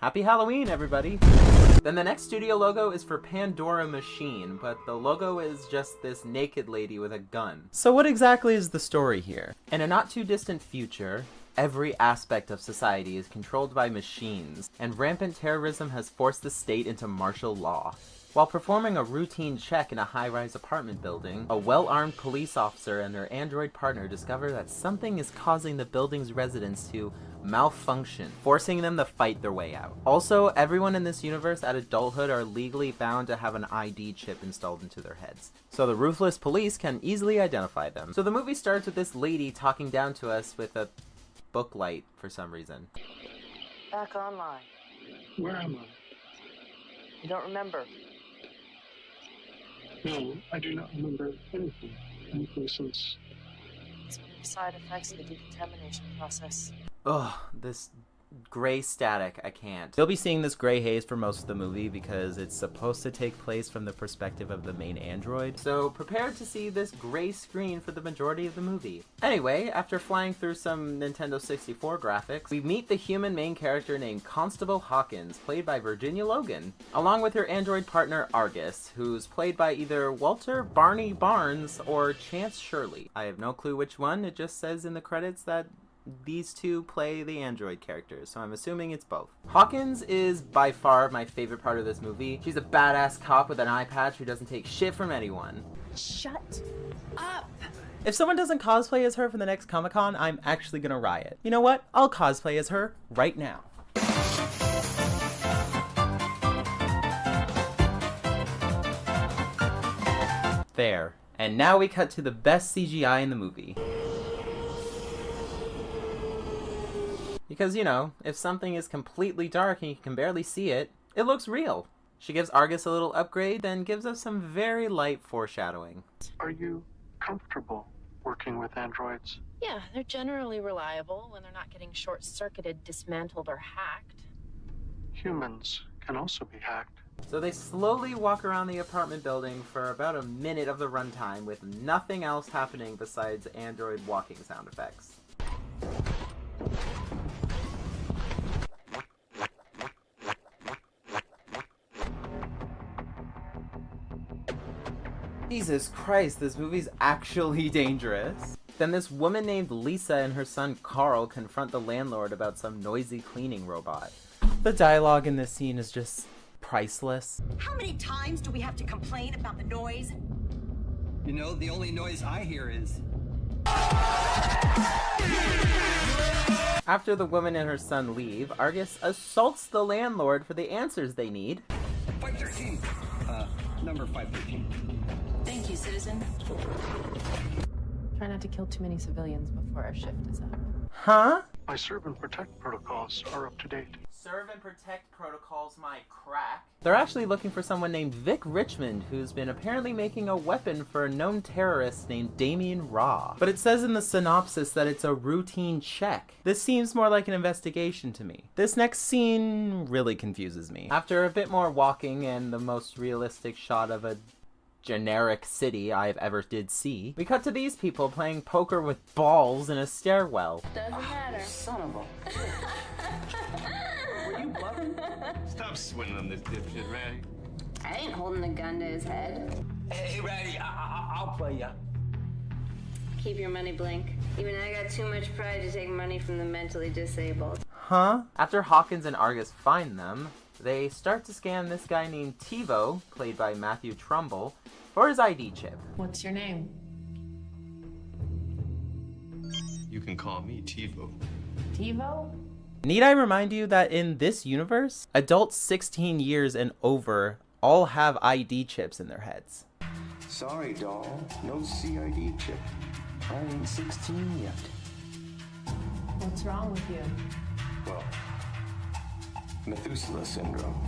Happy Halloween, everybody! Then the next studio logo is for Pandora Machine, but the logo is just this naked lady with a gun. So what exactly is the story here? In a not too distant future, every aspect of society is controlled by machines, and rampant terrorism has forced the state into martial law. While performing a routine check in a high-rise apartment building, a well-armed police officer and their android partner discover that something is causing the building's residents to malfunction, forcing them to fight their way out. Also, everyone in this universe at adulthood are legally bound to have an ID chip installed into their heads, so the ruthless police can easily identify them. So the movie starts with this lady talking down to us with a book light for some reason. Back online. Where am I? You don't remember? No, I do not remember anything. Anything since. It's one of the side effects of the decontamination process. Ugh, this gray static. I can't. You'll be seeing this gray haze for most of the movie because it's supposed to take place from the perspective of the main android. So prepare to see this gray screen for the majority of the movie. Anyway, after flying through some Nintendo 64 graphics, we meet the human main character named Constable Hawkins, played by Virginia Logan, along with her android partner Argus, who's played by either Walter Barney Barnes or Chance Shirley. I have no clue which one. It just says in the credits that these two play the android characters, so I'm assuming it's both. Hawkins is by far my favorite part of this movie. She's a badass cop with an eye patch who doesn't take shit from anyone. Shut up. If someone doesn't cosplay as her for the next Comic-Con, I'm actually gonna riot. You know what? I'll cosplay as her right now. There. And now we cut to the best CGI in the movie. Because, you know, if something is completely dark and you can barely see it, it looks real. She gives Argus a little upgrade, then gives us some very light foreshadowing. Are you comfortable working with androids? Yeah, they're generally reliable when they're not getting short-circuited, dismantled, or hacked. Humans can also be hacked. So they slowly walk around the apartment building for about a minute of the runtime with nothing else happening besides android walking sound effects. Jesus Christ, this movie's actually dangerous. Then this woman named Lisa and her son Carl confront the landlord about some noisy cleaning robot. The dialogue in this scene is just priceless. How many times do we have to complain about the noise? You know, the only noise I hear is... After the woman and her son leave, Argus assaults the landlord for the answers they need. 513. Number 513. Thank you, citizen. Try not to kill too many civilians before our shift is up. Huh? My serve and protect protocols are up to date. Serve and protect protocols, my crack. They're actually looking for someone named Vic Richmond, who's been apparently making a weapon for a known terrorist named Damien Raw. But it says in the synopsis that it's a routine check. This seems more like an investigation to me. This next scene really confuses me. After a bit more walking and the most realistic shot of a generic city I've ever did see, we cut to these people playing poker with balls in a stairwell. Doesn't matter. Son of a... Were you bluffing? Stop swindling this dipshit, Ratty. I ain't holding a gun to his head. Hey, Ratty, I'll play ya. Keep your money, Blink. Even I got too much pride to take money from the mentally disabled. Huh? After Hawkins and Argus find them, they start to scan this guy named Tivo, played by Matthew Trumbull, for his ID chip. What's your name? You can call me Tivo. Tivo? Need I remind you that in this universe, adults 16 years and over all have ID chips in their heads. Sorry, doll. No CID chip. I ain't 16 yet. What's wrong with you? Well, Methuselah syndrome.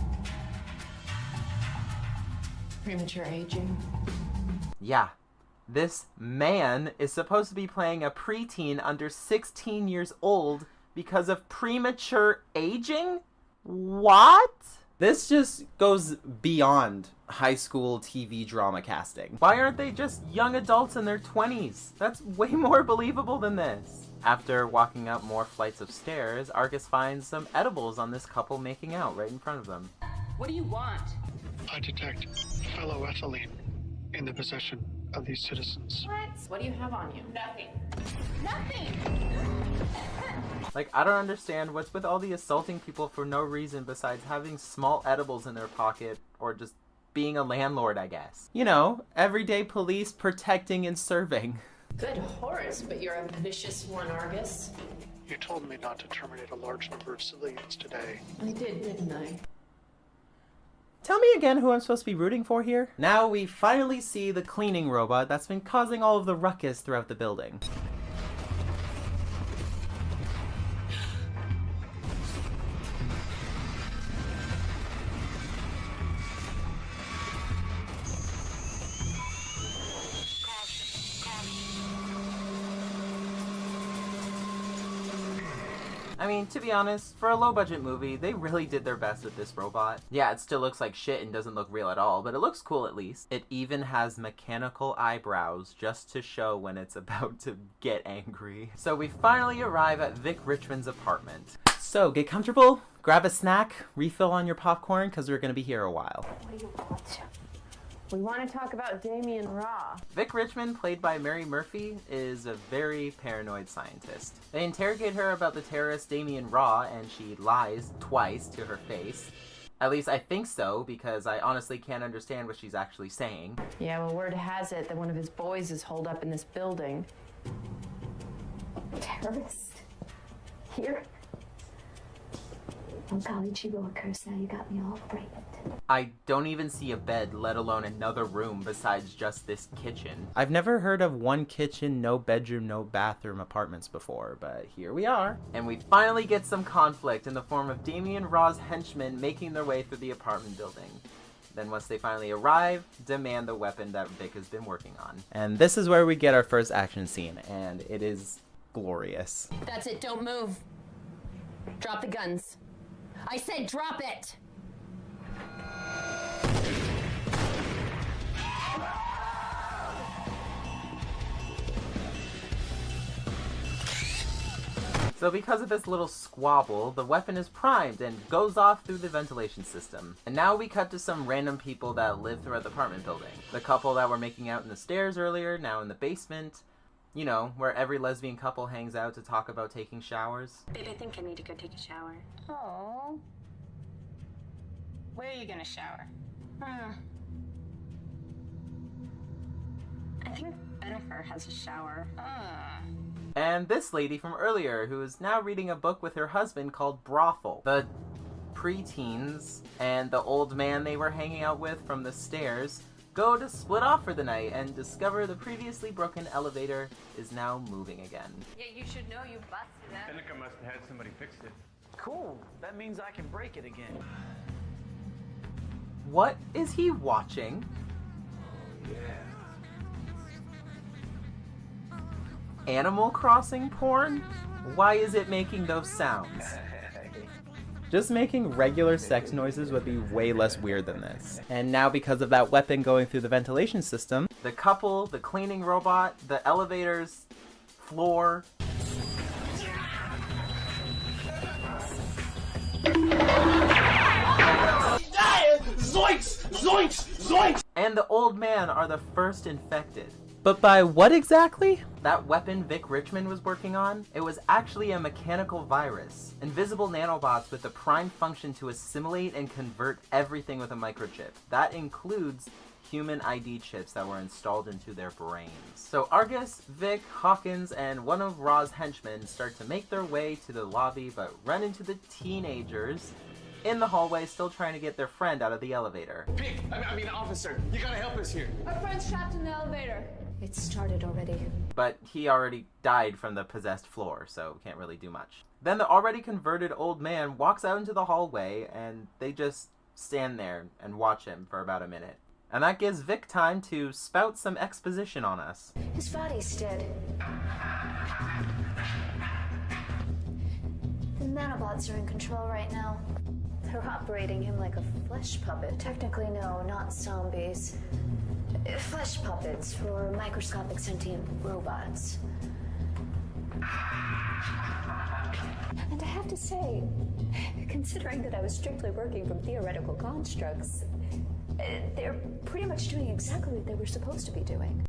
Premature aging? Yeah. This man is supposed to be playing a preteen under 16 years old because of premature aging? What? This just goes beyond high school TV drama casting. Why aren't they just young adults in their 20s? That's way more believable than this. After walking up more flights of stairs, Argus finds some edibles on this couple making out right in front of them. What do you want? I detect fellow ethylene in the possession of these citizens. What do you have on you? Nothing. Nothing! Like, I don't understand what's with all the assaulting people for no reason besides having small edibles in their pocket or just being a landlord, I guess. You know, everyday police protecting and serving. Good Horace, but you're a vicious one, Argus. You told me not to terminate a large number of civilians today. I did, didn't I? Tell me again who I'm supposed to be rooting for here. Now we finally see the cleaning robot that's been causing all of the ruckus throughout the building. I mean, to be honest, for a low-budget movie, they really did their best with this robot. Yeah, it still looks like shit and doesn't look real at all, but it looks cool at least. It even has mechanical eyebrows just to show when it's about to get angry. So we finally arrive at Vic Richmond's apartment. So get comfortable, grab a snack, refill on your popcorn, because we're going to be here a while. What do you want? We want to talk about Damien Raw. Vic Richmond, played by Mary Murphy, is a very paranoid scientist. They interrogate her about the terrorist Damien Raw, and she lies twice to her face. At least I think so, because I honestly can't understand what she's actually saying. Yeah, well, word has it that one of his boys is holed up in this building. Terrorist? Here? Oh, golly gee willikers, now you got me all frightened. I don't even see a bed, let alone another room besides just this kitchen. I've never heard of one kitchen, no bedroom, no bathroom apartments before, but here we are. And we finally get some conflict in the form of Damien Raw's henchmen making their way through the apartment building. Then once they finally arrive, demand the weapon that Vic has been working on. And this is where we get our first action scene, and it is glorious. That's it, don't move. Drop the guns. I said drop it! So because of this little squabble, the weapon is primed and goes off through the ventilation system. And now we cut to some random people that live throughout the apartment building. The couple that were making out in the stairs earlier, now in the basement. You know, where every lesbian couple hangs out to talk about taking showers. Babe, I think I need to go take a shower. Oh. Where are you gonna shower? I think Jennifer has a shower. And this lady from earlier, who is now reading a book with her husband called Brothel. The preteens and the old man they were hanging out with from the stairs go to split off for the night and discover the previously broken elevator is now moving again. Yeah, you should know you busted that. Seneca must have had somebody fix it. Cool. That means I can break it again. What is he watching? Animal Crossing porn? Why is it making those sounds? Just making regular sex noises would be way less weird than this. And now because of that weapon going through the ventilation system, the couple, the cleaning robot, the elevator's floor, Zoinks! Zoinks! Zoinks! And the old man are the first infected. But by what exactly? That weapon Vic Richmond was working on, it was actually a mechanical virus. Invisible nanobots with the prime function to assimilate and convert everything with a microchip. That includes human ID chips that were installed into their brains. So Argus, Vic, Hawkins, and one of Raw's henchmen start to make their way to the lobby but run into the teenagers in the hallway still trying to get their friend out of the elevator. Pig! I mean, officer, you gotta help us here. Our friend's trapped in the elevator. It started already. But he already died from the possessed floor, so can't really do much. Then the already converted old man walks out into the hallway, and they just stand there and watch him for about a minute. And that gives Vic time to spout some exposition on us. His body's dead. The nanobots are in control right now. They're operating him like a flesh puppet. Technically, no, not zombies. Flesh puppets for microscopic sentient robots. And I have to say, considering that I was strictly working from theoretical constructs, they're pretty much doing exactly what they were supposed to be doing.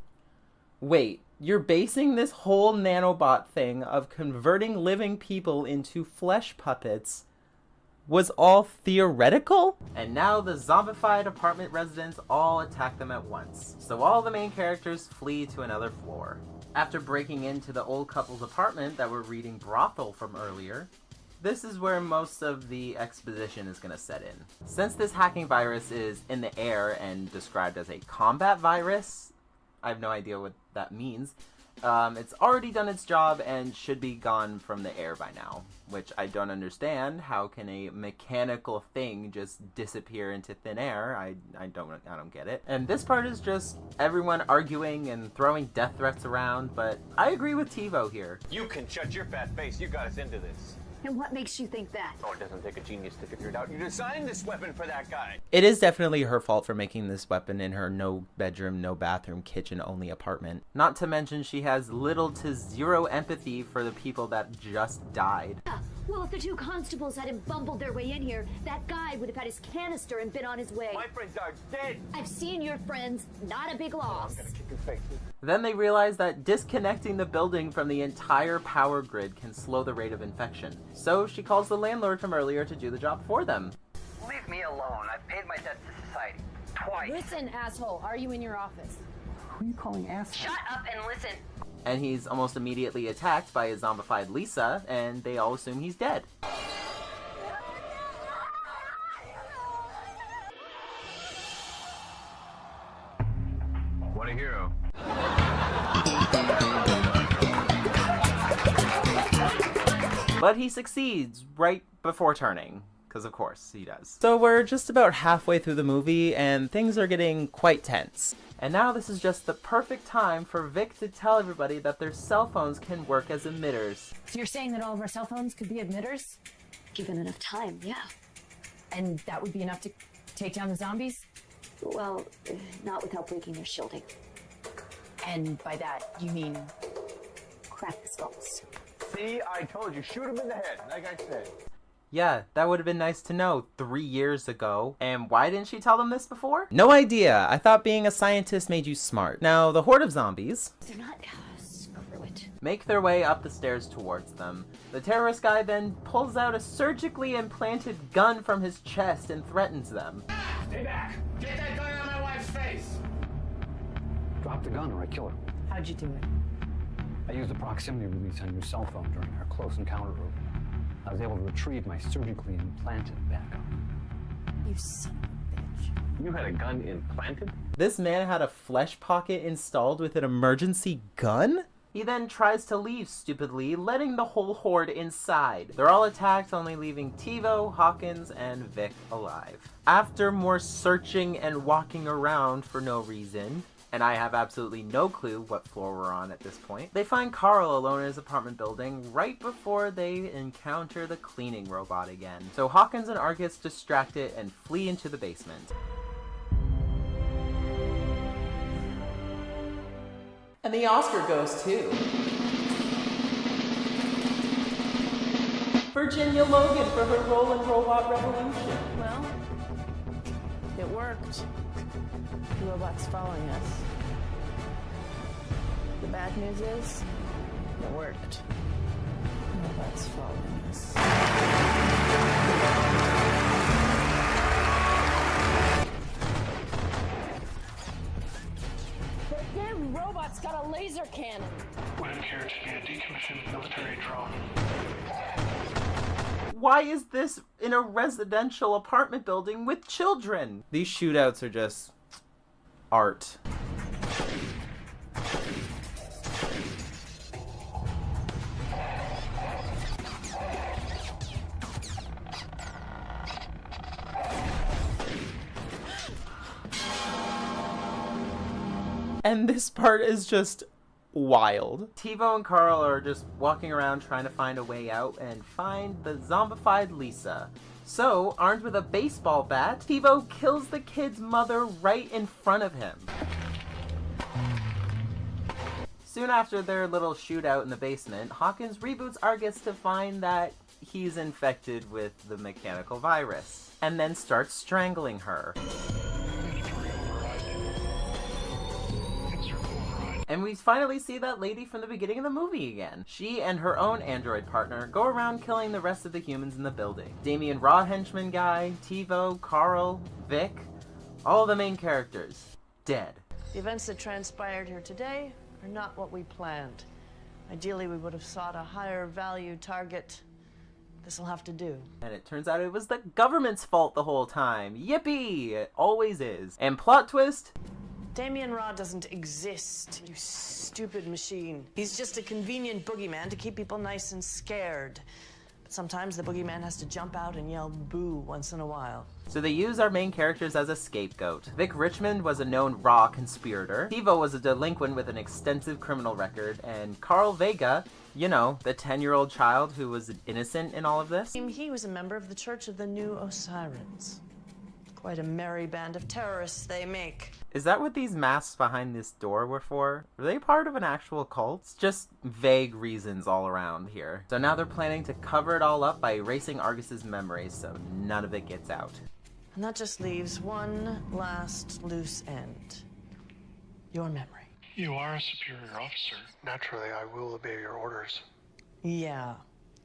Wait, you're basing this whole nanobot thing of converting living people into flesh puppets was all theoretical? And now the zombified apartment residents all attack them at once. So all the main characters flee to another floor. After breaking into the old couple's apartment that were reading Brothel from earlier, this is where most of the exposition is going to set in. Since this hacking virus is in the air and described as a combat virus, I have no idea what that means. It's already done its job and should be gone from the air by now, which I don't understand. How can a mechanical thing just disappear into thin air? I don't get it. And this part is just everyone arguing and throwing death threats around, but I agree with TiVo here. You can shut your fat face. You got us into this. And what makes you think that? Oh, it doesn't take a genius to figure it out. You designed this weapon for that guy. It is definitely her fault for making this weapon in her no bedroom, no bathroom, kitchen only apartment. Not to mention she has little to zero empathy for the people that just died. Well, if the two constables hadn't bumbled their way in here, that guy would have had his canister and been on his way. My friends are dead. I've seen your friends, not a big loss. I'm gonna kick your face. Then they realize that disconnecting the building from the entire power grid can slow the rate of infection. So she calls the landlord from earlier to do the job for them. Leave me alone. I've paid my debt to society. Twice. Listen, asshole, are you in your office? Who are you calling asshole? Shut up and listen. And he's almost immediately attacked by a zombified Lisa, and they all assume he's dead. What a hero. But he succeeds right before turning, because of course he does. So we're just about halfway through the movie, and things are getting quite tense. And now this is just the perfect time for Vic to tell everybody that their cell phones can work as emitters. So you're saying that all of our cell phones could be emitters? Given enough time, yeah. And that would be enough to take down the zombies? Well, not without breaking their shielding. And by that, you mean... crack the skulls. See, I told you, shoot him in the head, like I said. Yeah, that would have been nice to know 3 years ago. And why didn't she tell them this before? No idea. I thought being a scientist made you smart. Now, the horde of zombies... They're not... screw it. Make their way up the stairs towards them. The terrorist guy then pulls out a surgically implanted gun from his chest and threatens them. Stay back! Get that gun on my wife's face! Drop the gun or I kill her. How'd you do it? I used a proximity release on your cell phone during our close encounter room. I was able to retrieve my surgically implanted backup. You son of a bitch. You had a gun implanted? This man had a flesh pocket installed with an emergency gun? He then tries to leave stupidly, letting the whole horde inside. They're all attacked, only leaving TiVo, Hawkins, and Vic alive. After more searching and walking around for no reason, and I have absolutely no clue what floor we're on at this point, they find Carl alone in his apartment building right before they encounter the cleaning robot again. So Hawkins and Argus distract it and flee into the basement. And the Oscar goes to Virginia Logan for her role in Robot Revolution. Well, it worked. The robot's following us. The bad news is, it worked. The robot's following us. The damn robot's got a laser cannon! Would appear to be a decommissioned military drone. Why is this in a residential apartment building with children? These shootouts are just art. And this part is just wild. TiVo and Carl are just walking around trying to find a way out and find the zombified Lisa. So, armed with a baseball bat, TiVo kills the kid's mother right in front of him. Soon after their little shootout in the basement, Hawkins reboots Argus to find that he's infected with the mechanical virus, and then starts strangling her. And we finally see that lady from the beginning of the movie again. She and her own android partner go around killing the rest of the humans in the building. Damien Raw henchman guy, TiVo, Carl, Vic, all the main characters, dead. The events that transpired here today are not what we planned. Ideally, we would have sought a higher value target. This'll have to do. And it turns out it was the government's fault the whole time. Yippee! It always is. And plot twist, Damien Raw doesn't exist, you stupid machine. He's just a convenient boogeyman to keep people nice and scared. But Sometimes the boogeyman has to jump out and yell boo once in a while. So they use our main characters as a scapegoat. Vic Richmond was a known raw conspirator. Pivo was a delinquent with an extensive criminal record. And Carl Vega, you know, the 10-year-old child who was innocent in all of this. He was a member of the Church of the New Osirans. Quite a merry band of terrorists they make. Is that what these masks behind this door were for? Were they part of an actual cult? It's just vague reasons all around here. So now they're planning to cover it all up by erasing Argus's memories so none of it gets out. And that just leaves one last loose end. Your memory. You are a superior officer. Naturally, I will obey your orders. Yeah.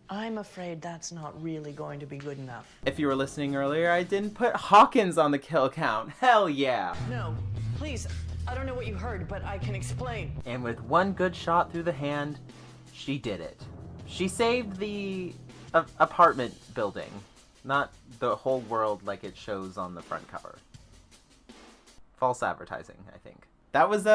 I'm afraid that's not really going to be good enough. If you were listening earlier, I didn't put Hawkins on the kill count. Hell yeah. No, please. I don't know what you heard, but I can explain. And with one good shot through the hand, she did it. She saved the apartment building, not the whole world like it shows on the front cover. False advertising, I think. That was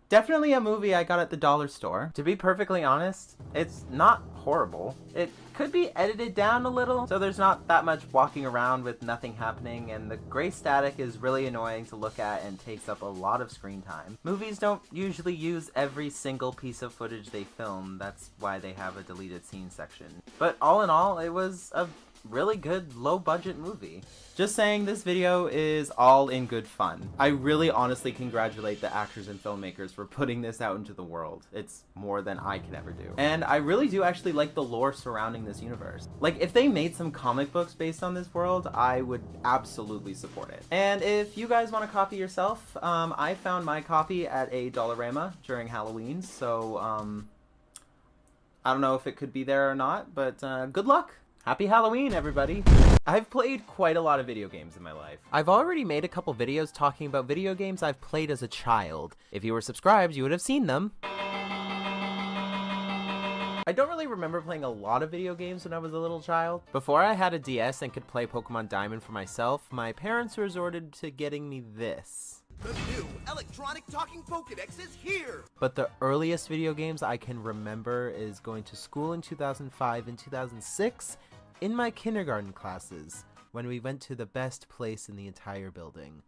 definitely a movie I got at the dollar store. To be perfectly honest, it's not horrible. It could be edited down a little, so there's not that much walking around with nothing happening, and the gray static is really annoying to look at and takes up a lot of screen time. Movies don't usually use every single piece of footage they film, that's why they have a deleted scene section. But all in all, it was a really good low-budget movie. Just saying, this video is all in good fun. I really honestly congratulate the actors and filmmakers for putting this out into the world. It's more than I can ever do. And I really do actually like the lore surrounding this universe. Like, if they made some comic books based on this world, I would absolutely support it. And if you guys want a copy yourself, I found my copy at a Dollarama during Halloween, so I don't know if it could be there or not, but good luck! Happy Halloween, everybody! I've played quite a lot of video games in my life. I've already made a couple videos talking about video games I've played as a child. If you were subscribed, you would have seen them. I don't really remember playing a lot of video games when I was a little child. Before I had a DS and could play Pokémon Diamond for myself, my parents resorted to getting me this. The new electronic talking Pokédex is here! But the earliest video games I can remember is going to school in 2005 and 2006 in my kindergarten classes when we went to the best place in the entire building,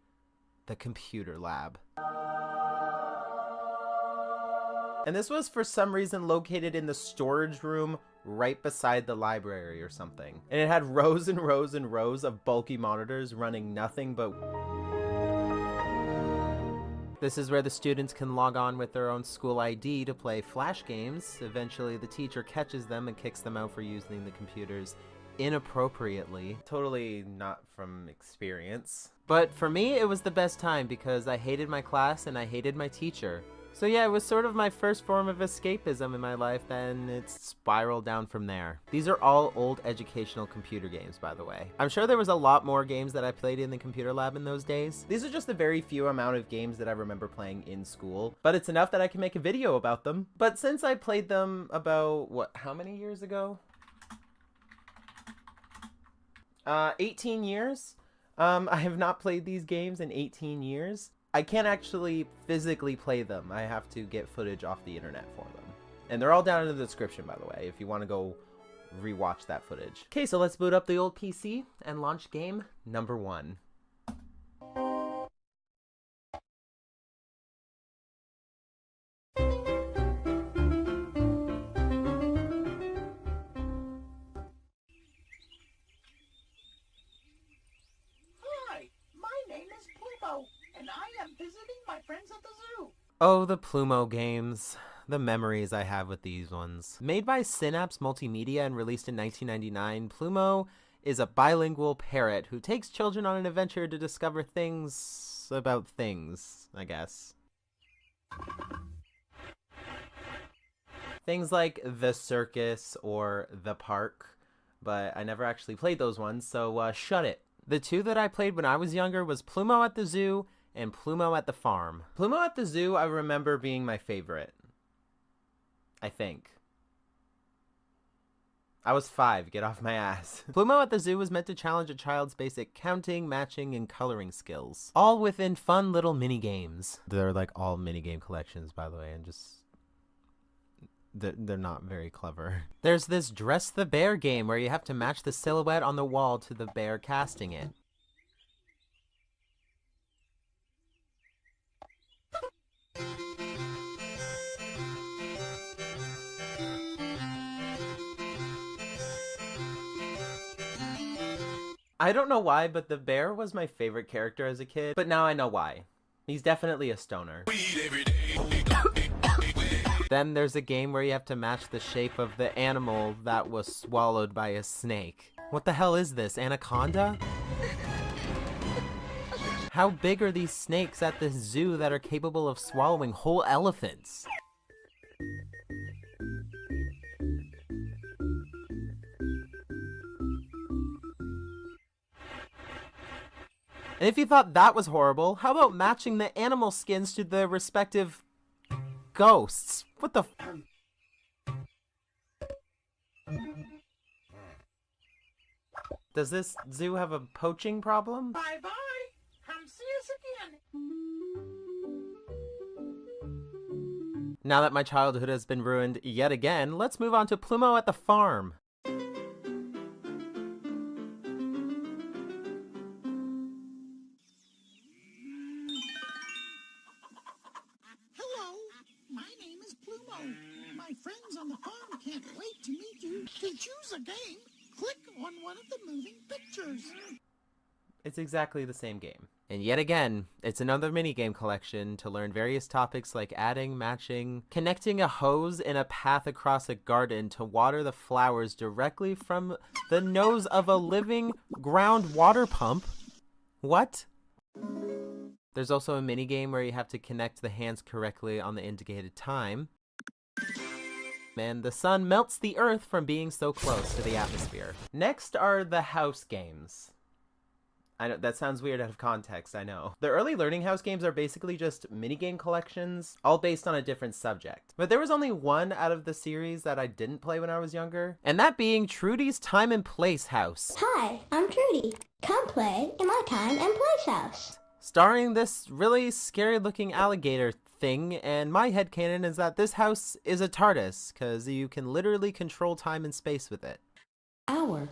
the computer lab. And this was for some reason located in the storage room right beside the library or something. And it had rows and rows and rows of bulky monitors running nothing but... This is where the students can log on with their own school ID to play flash games. Eventually the teacher catches them and kicks them out for using the computers inappropriately. Totally not from experience. But for me, it was the best time because I hated my class and I hated my teacher. So yeah, it was sort of my first form of escapism in my life, then it spiraled down from there. These are all old educational computer games, by the way. I'm sure there was a lot more games that I played in the computer lab in those days. These are just the very few amount of games that I remember playing in school, but it's enough that I can make a video about them. But since I played them about, how many years ago? 18 years? I have not played these games in 18 years. I can't actually physically play them. I have to get footage off the internet for them. And they're all down in the description, by the way, if you want to go rewatch that footage. Okay, so let's boot up the old PC and launch game number 1. Hi, my name is Plumo, and I am visiting my friends at the zoo. Oh, the Plumo games. The memories I have with these ones. Made by Synapse Multimedia and released in 1999, Plumo is a bilingual parrot who takes children on an adventure to discover things about things, I guess. Things like the circus or the park, but I never actually played those ones, so shut it. The two that I played when I was younger was Plumo at the Zoo and Plumo at the Farm. Plumo at the Zoo I remember being my favorite. I think. I was 5, get off my ass. Plumo at the Zoo was meant to challenge a child's basic counting, matching, and coloring skills. All within fun little mini games. They're like all mini game collections, by the way, and just they're not very clever. There's this Dress the Bear game where you have to match the silhouette on the wall to the bear casting it. I don't know why, but the bear was my favorite character as a kid, but now I know why. He's definitely a stoner. Then there's a game where you have to match the shape of the animal that was swallowed by a snake. What the hell is this, Anaconda? How big are these snakes at this zoo that are capable of swallowing whole elephants? And if you thought that was horrible, how about matching the animal skins to the respective ghosts? What the f- Does this zoo have a poaching problem? Bye-bye. Come see us again. Now that my childhood has been ruined yet again, let's move on to Plumo at the farm. Hello, my name is Plumo. My friends on the farm can't wait to meet you. To choose a game, click on one of the moving pictures. It's exactly the same game. And yet again, it's another minigame collection to learn various topics like adding, matching, connecting a hose in a path across a garden to water the flowers directly from the nose of a living ground water pump. What? There's also a minigame where you have to connect the hands correctly on the indicated time. And the sun melts the earth from being so close to the atmosphere. Next are the house games. I know, that sounds weird out of context, I know. The early Learning House games are basically just minigame collections, all based on a different subject. But there was only one out of the series that I didn't play when I was younger, and that being Trudy's Time and Place House. Hi, I'm Trudy. Come play in my Time and Place House. Starring this really scary looking alligator thing, and my headcanon is that this house is a TARDIS, because you can literally control time and space with it. Hour.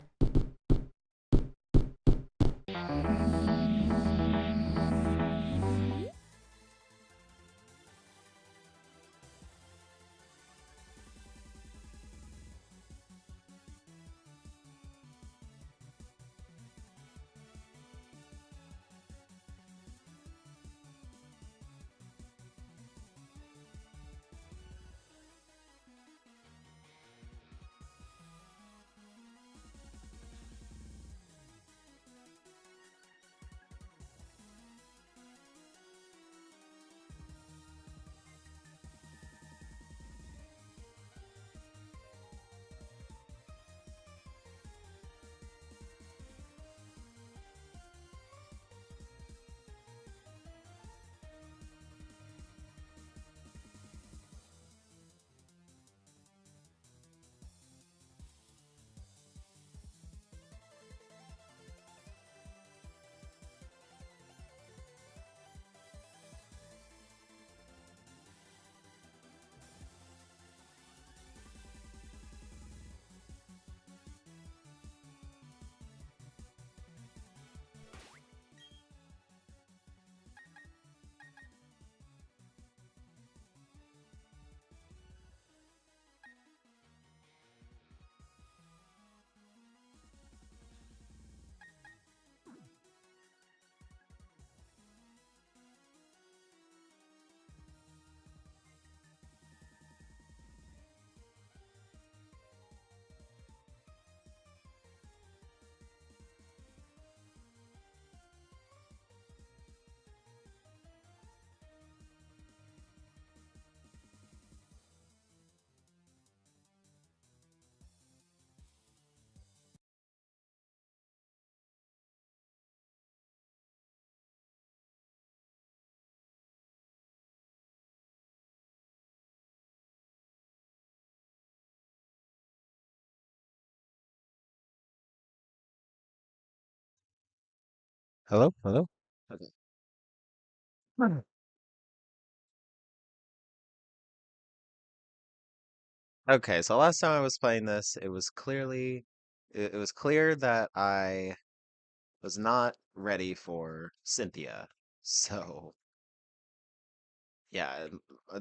Hello? Hello? Okay. Okay, so last time I was playing this, it was it was clear that I was not ready for Cynthia. So, yeah,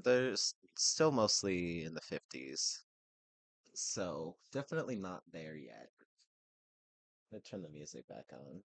there's still mostly in the 50s. So, definitely not there yet. Let me turn the music back on.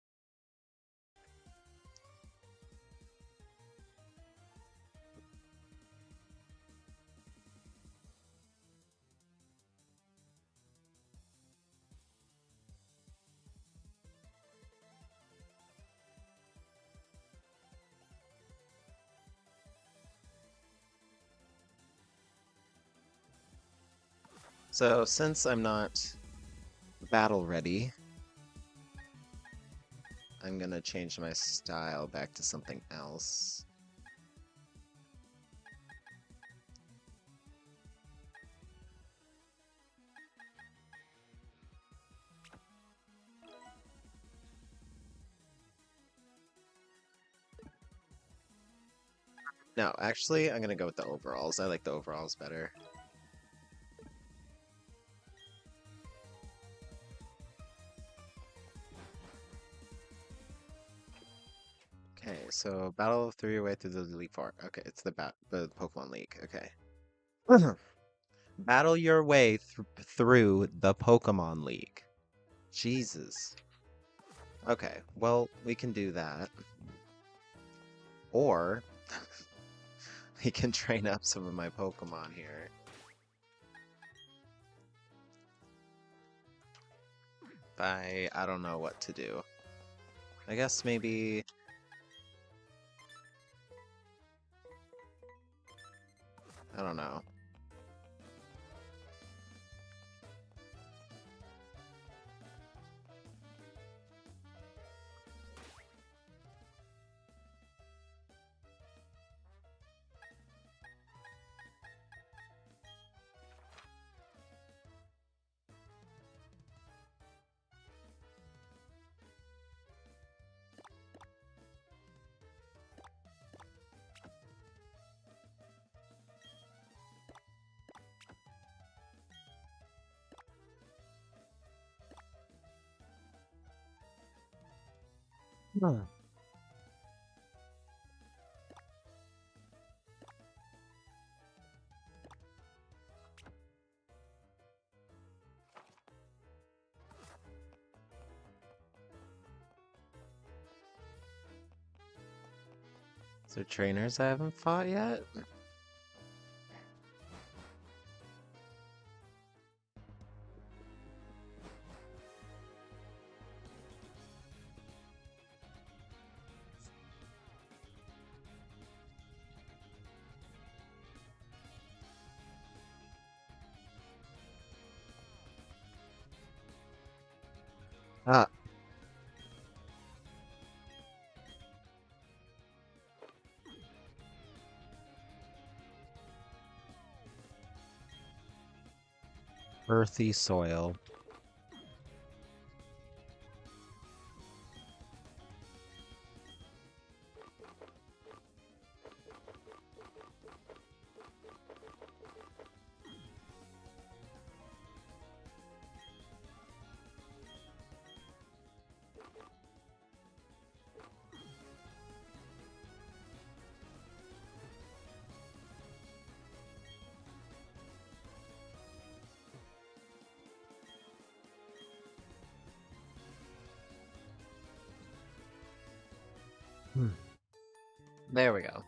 So, since I'm not battle ready, I'm gonna change my style back to something else. No, actually, I'm gonna go with the overalls. I like the overalls better. Okay, so battle through your way through the League Four. Okay, it's the Pokemon League. Okay. Battle your way through the Pokemon League. Jesus. Okay, well, we can do that. Or we can train up some of my Pokemon here. I don't know what to do. I guess maybe I don't know. Huh. Is there trainers I haven't fought yet? Ah. Earthy soil. There we go.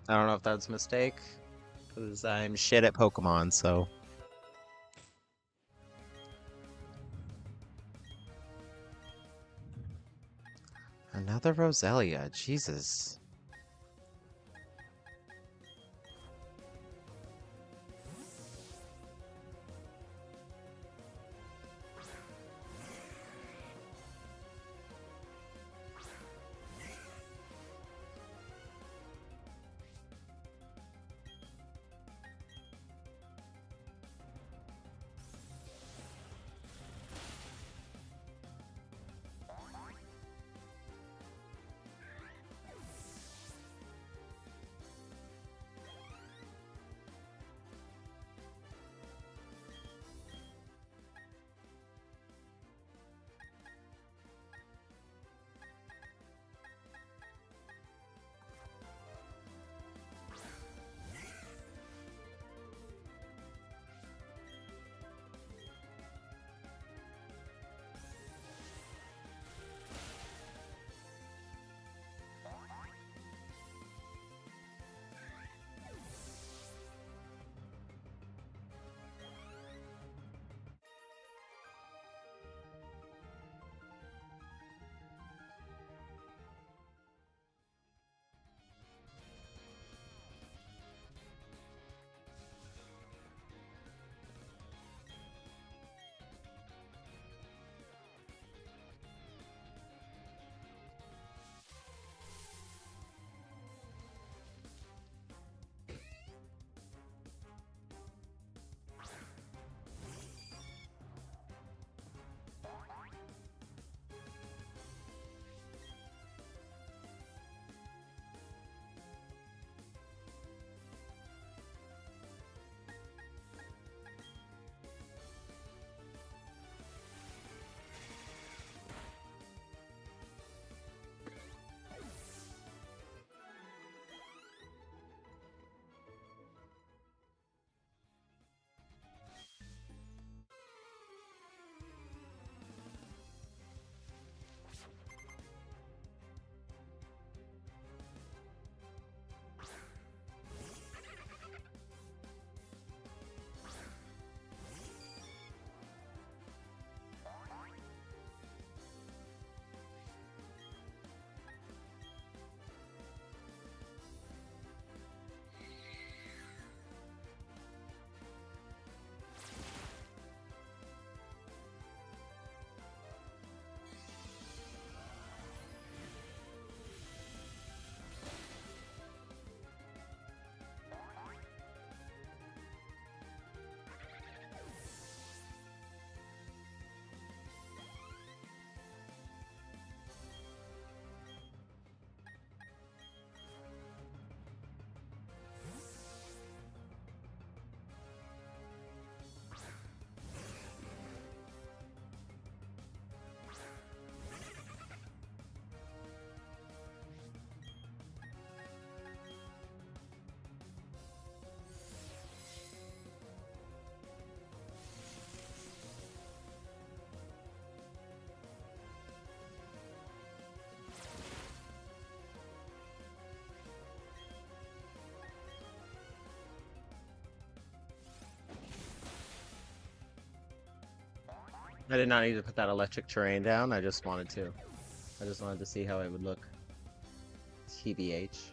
I don't know if that's a mistake, because I'm shit at Pokemon, so. Another Roselia, Jesus. I did not need to put that electric terrain down, I just wanted to. I just wanted to see how it would look. TBH.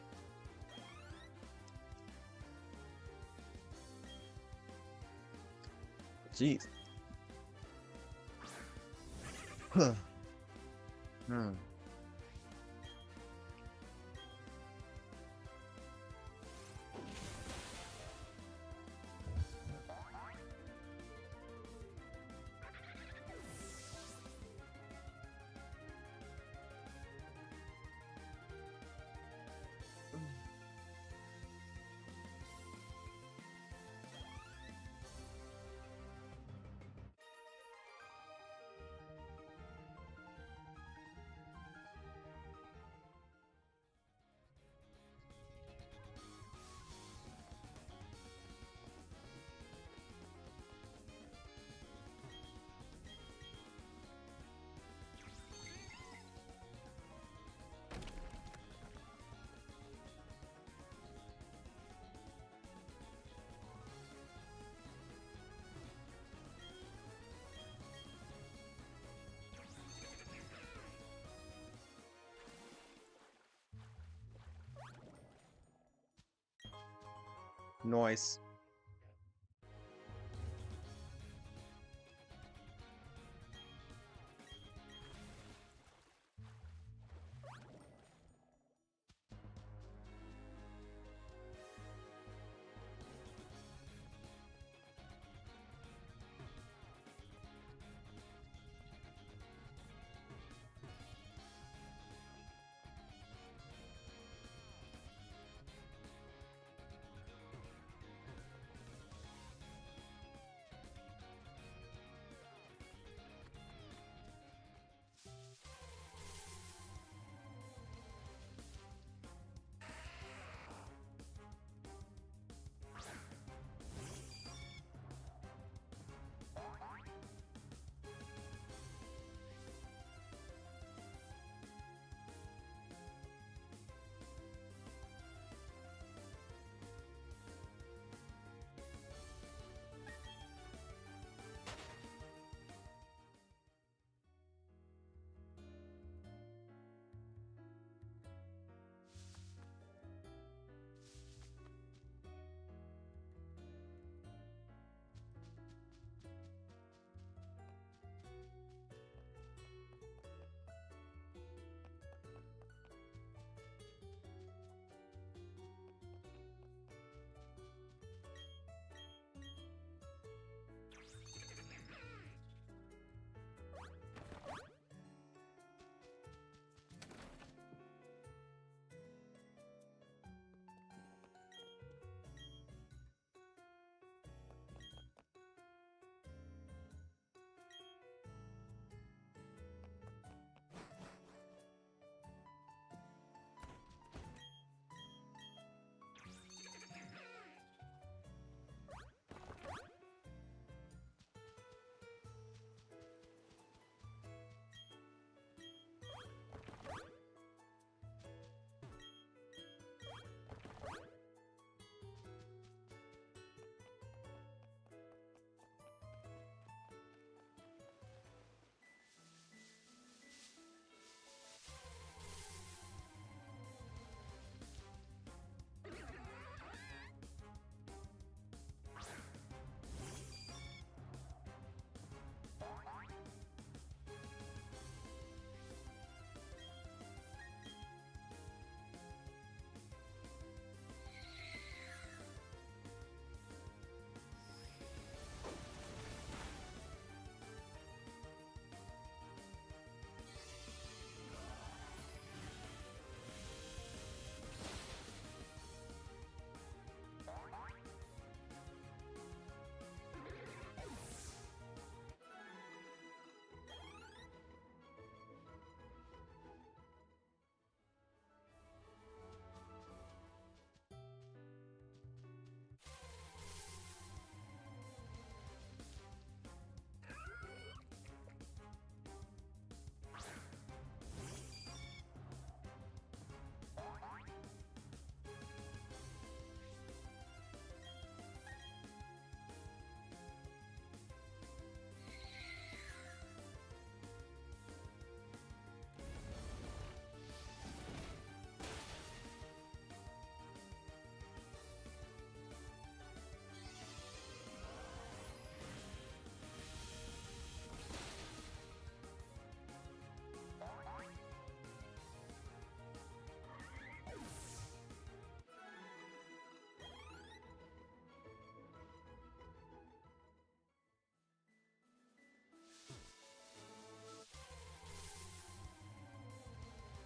Jeez. Noise.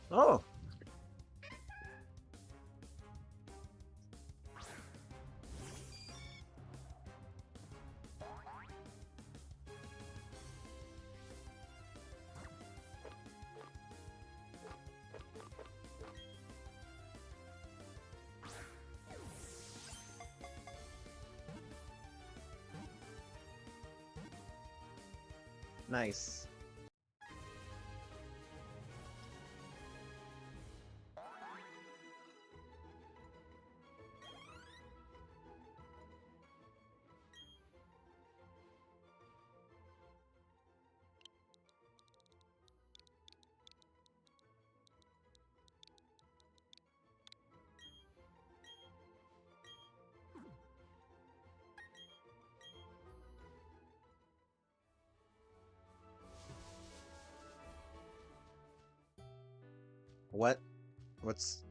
Oh. Nice. What? What's...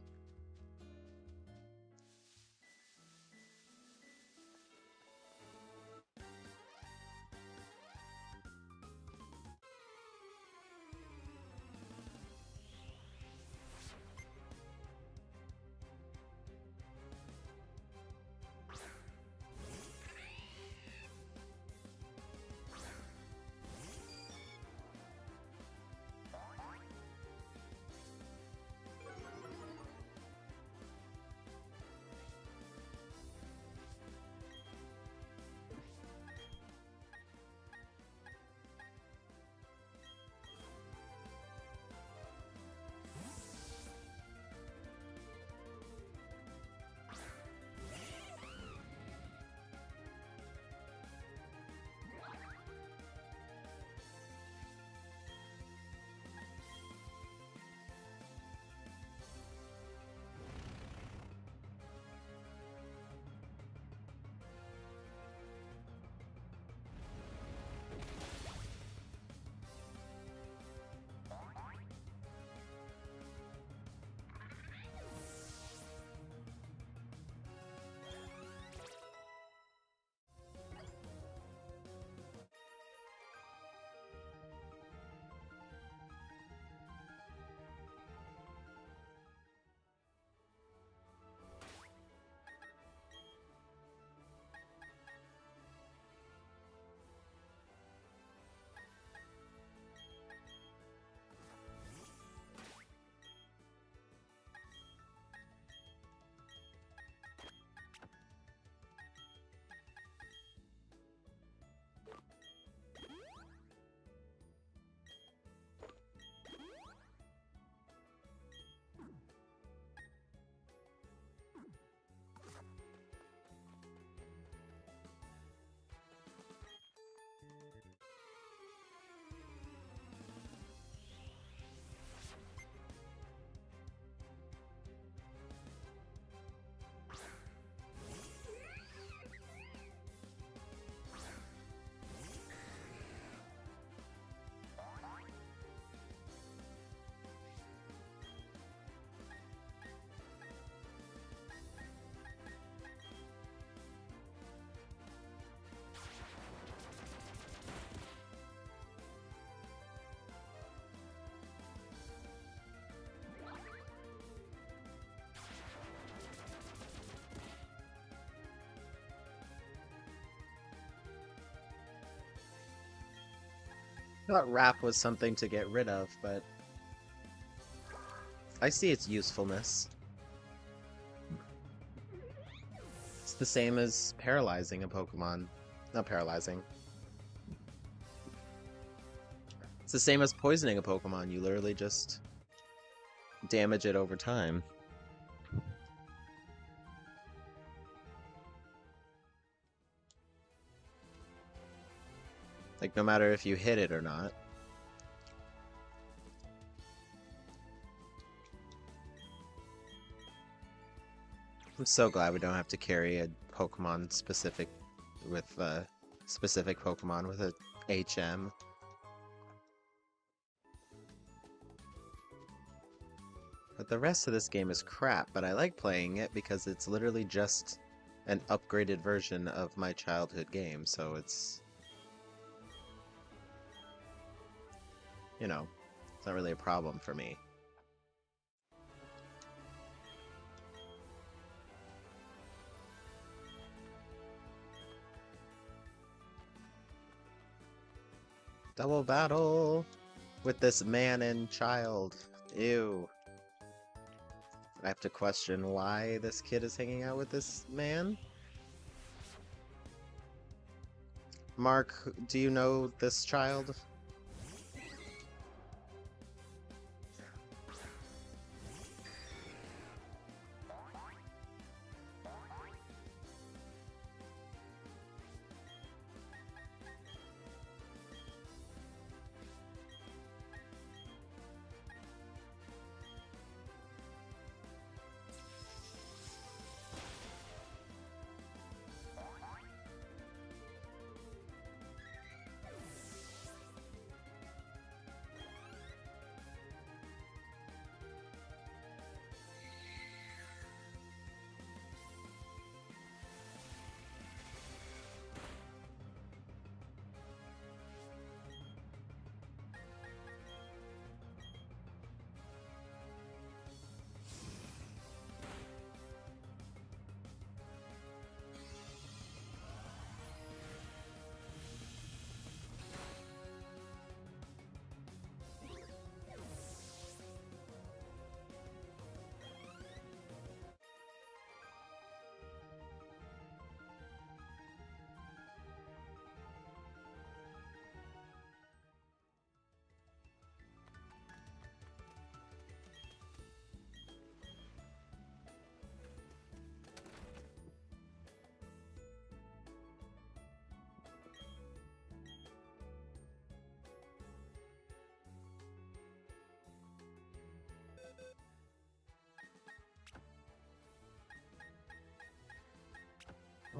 I thought rap was something to get rid of, but I see its usefulness. It's the same as paralyzing a Pokemon. Not paralyzing. It's the same as poisoning a Pokemon. You literally just damage it over time. Like, no matter if you hit it or not. I'm so glad we don't have to carry a Pokemon specific with a specific Pokemon with a HM. But the rest of this game is crap, but I like playing it because it's literally just an upgraded version of my childhood game, so it's... you know, it's not really a problem for me. Double battle with this man and child. Ew. I have to question why this kid is hanging out with this man. Mark, do you know this child?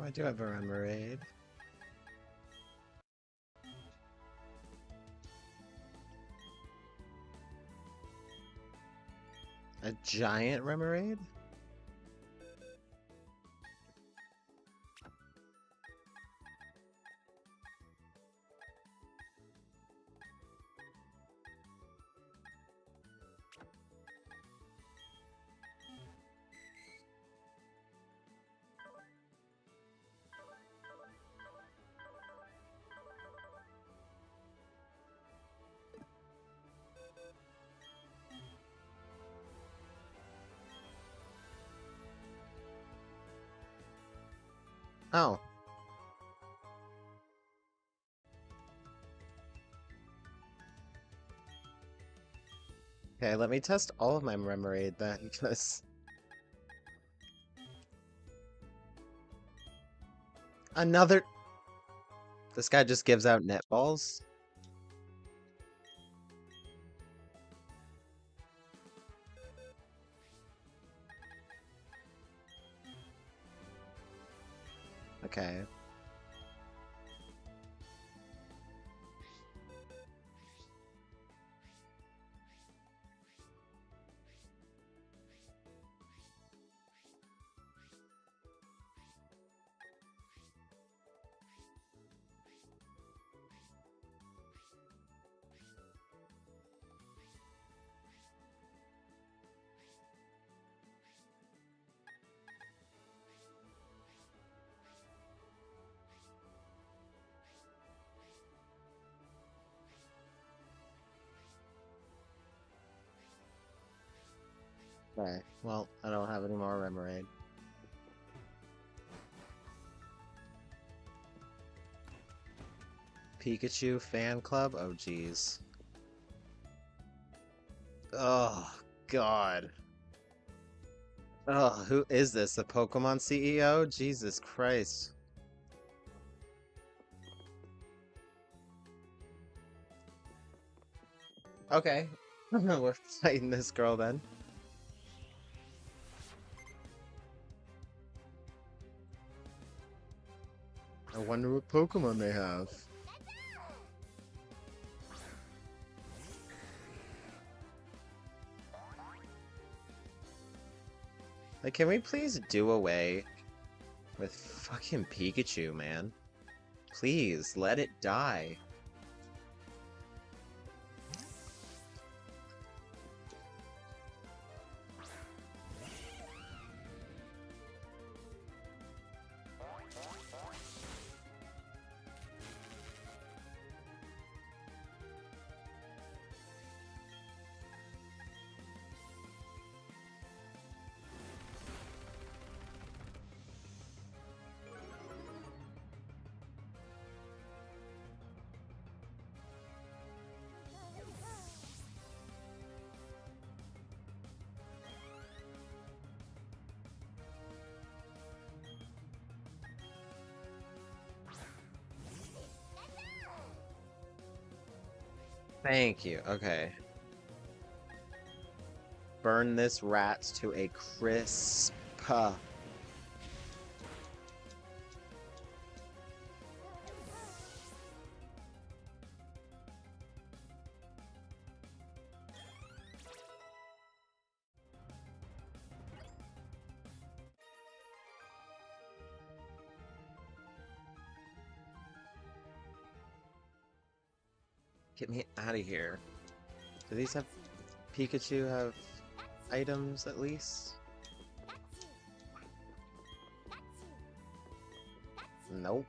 I do have a remoraid. A giant remoraid? Oh. Okay, let me test all of my remoraid then, because... Another... This guy just gives out netballs? Okay. Okay, well, I don't have any more remoraid. Pikachu fan club? Oh, jeez. Oh, God. Oh, who is this? The Pokemon CEO? Jesus Christ. Okay. We're fighting this girl then. I wonder what Pokemon they have. Like, can we please do away with fucking Pikachu, man? Please, let it die. Thank you. Okay. Burn this rat to a crisp. Get me out of here. Do these have... Pikachu have items at least? Nope.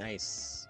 Nice.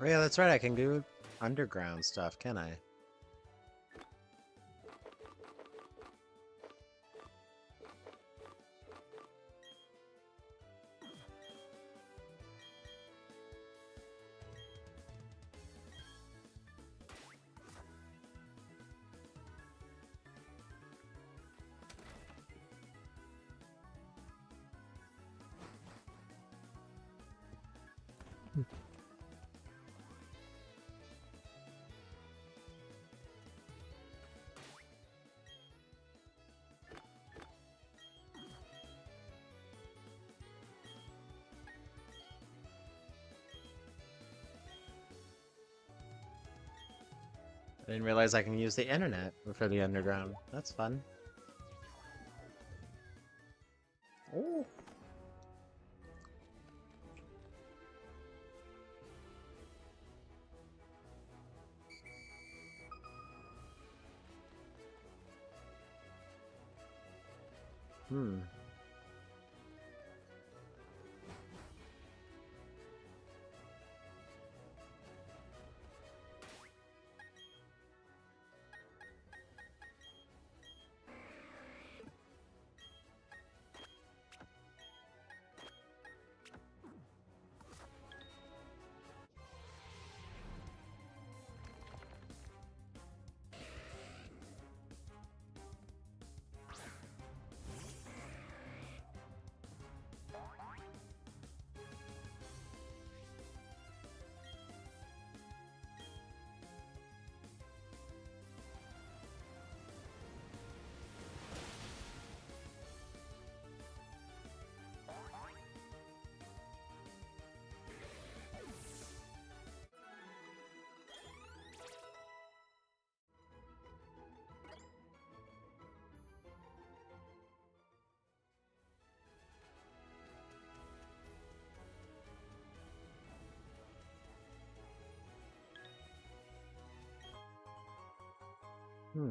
Oh yeah, that's right, I can do underground stuff, can I? I didn't realize I can use the internet for the underground. That's fun. Oh. Hmm. Hmm.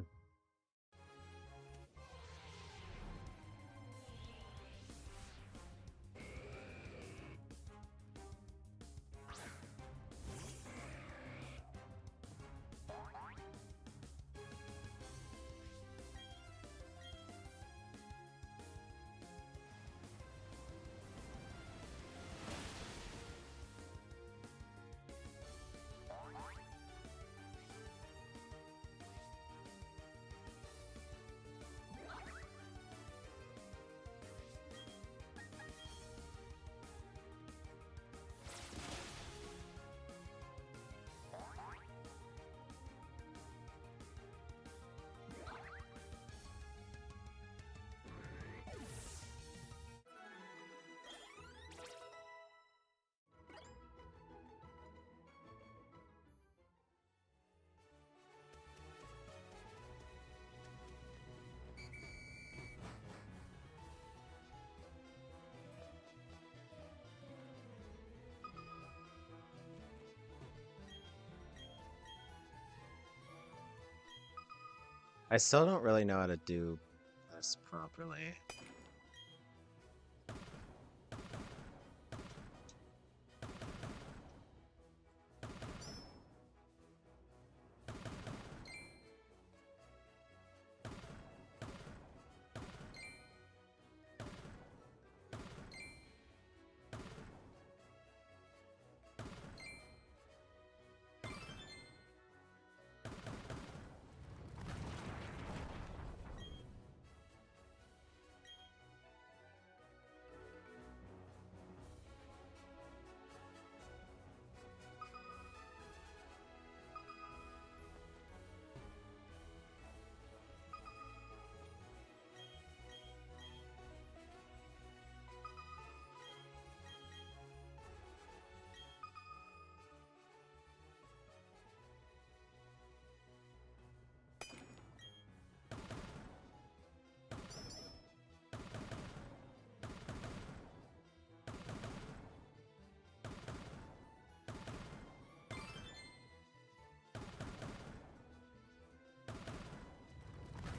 I still don't really know how to do this properly.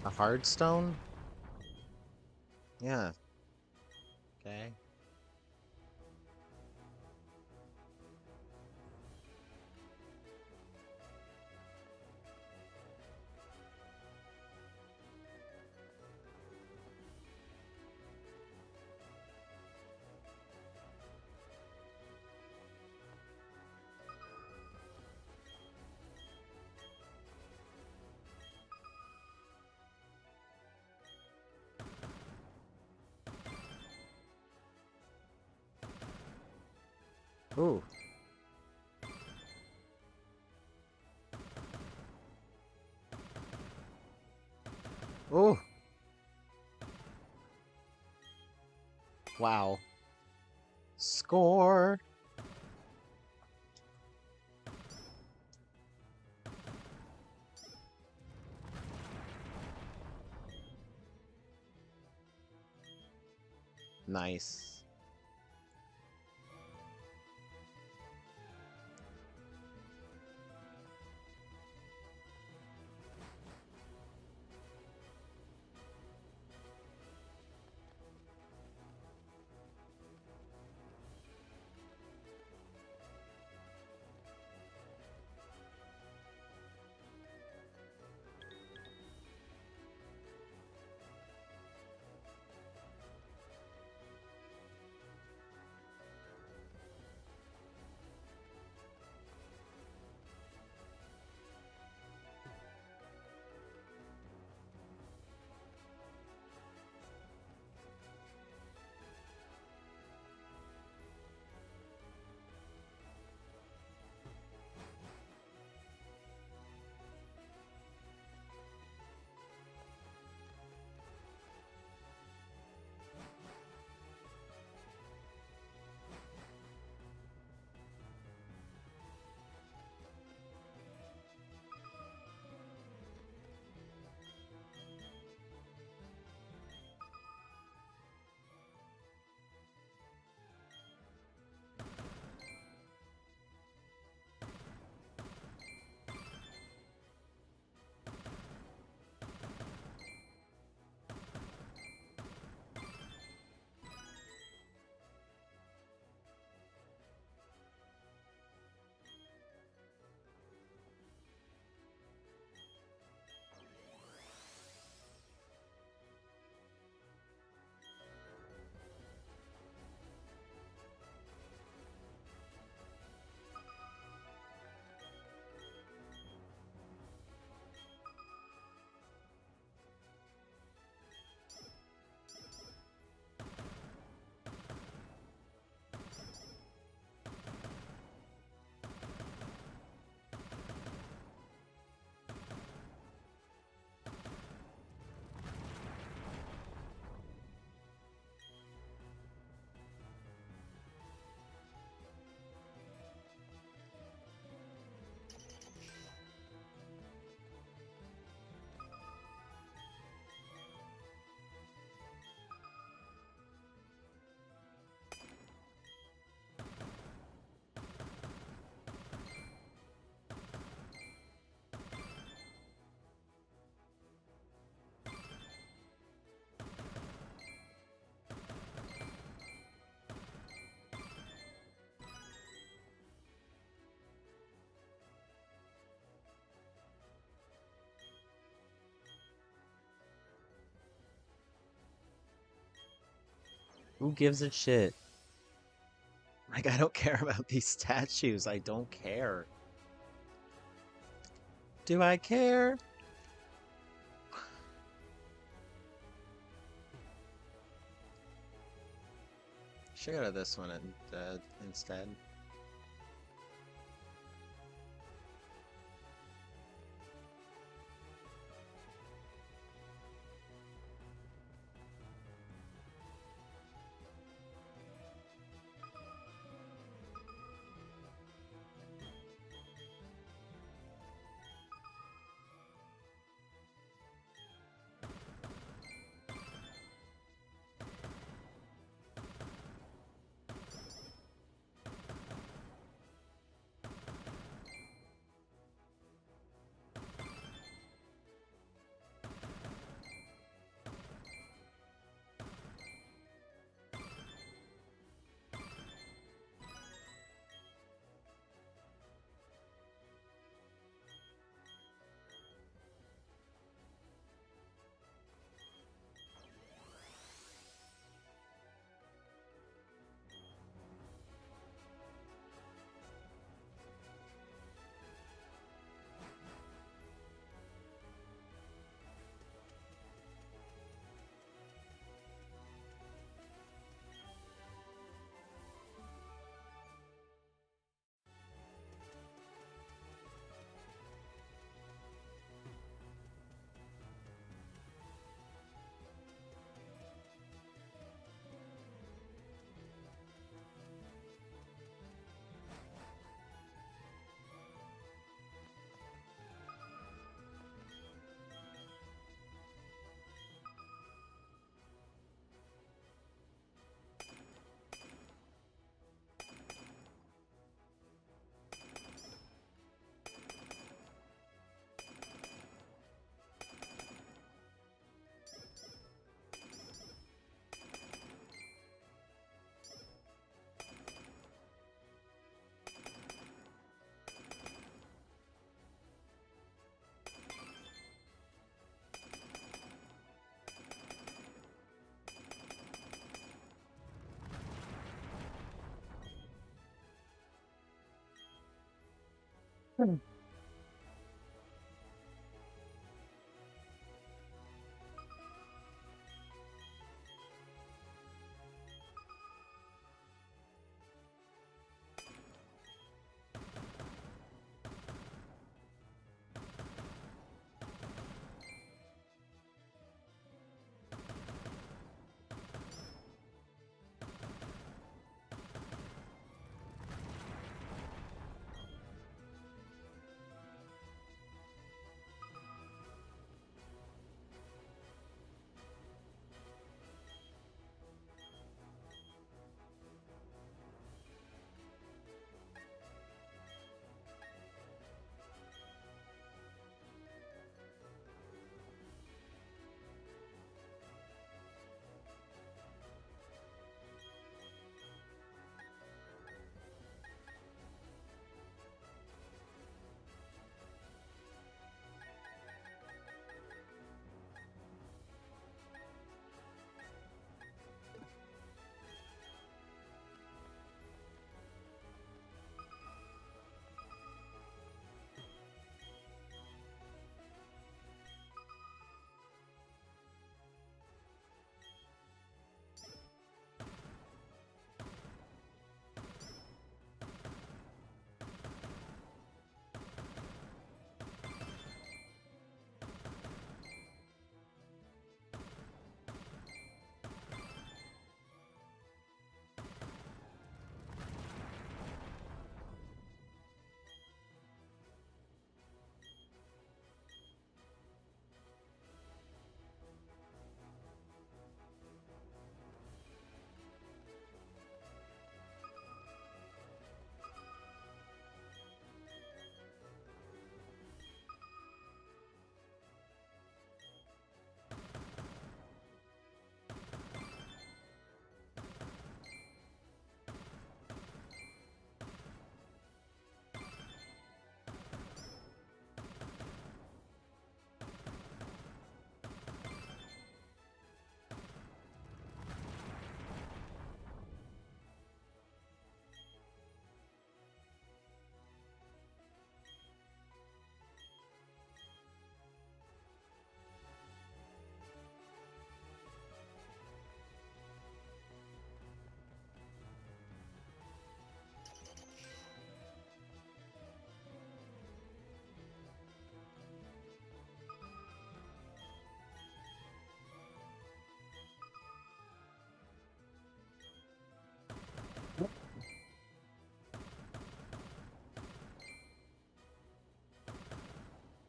A hard stone? Yeah. Okay. Ooh. Ooh. Wow. Score. Nice. Who gives a shit? Like, I don't care about these statues. I don't care. Do I care? Should go to this one instead.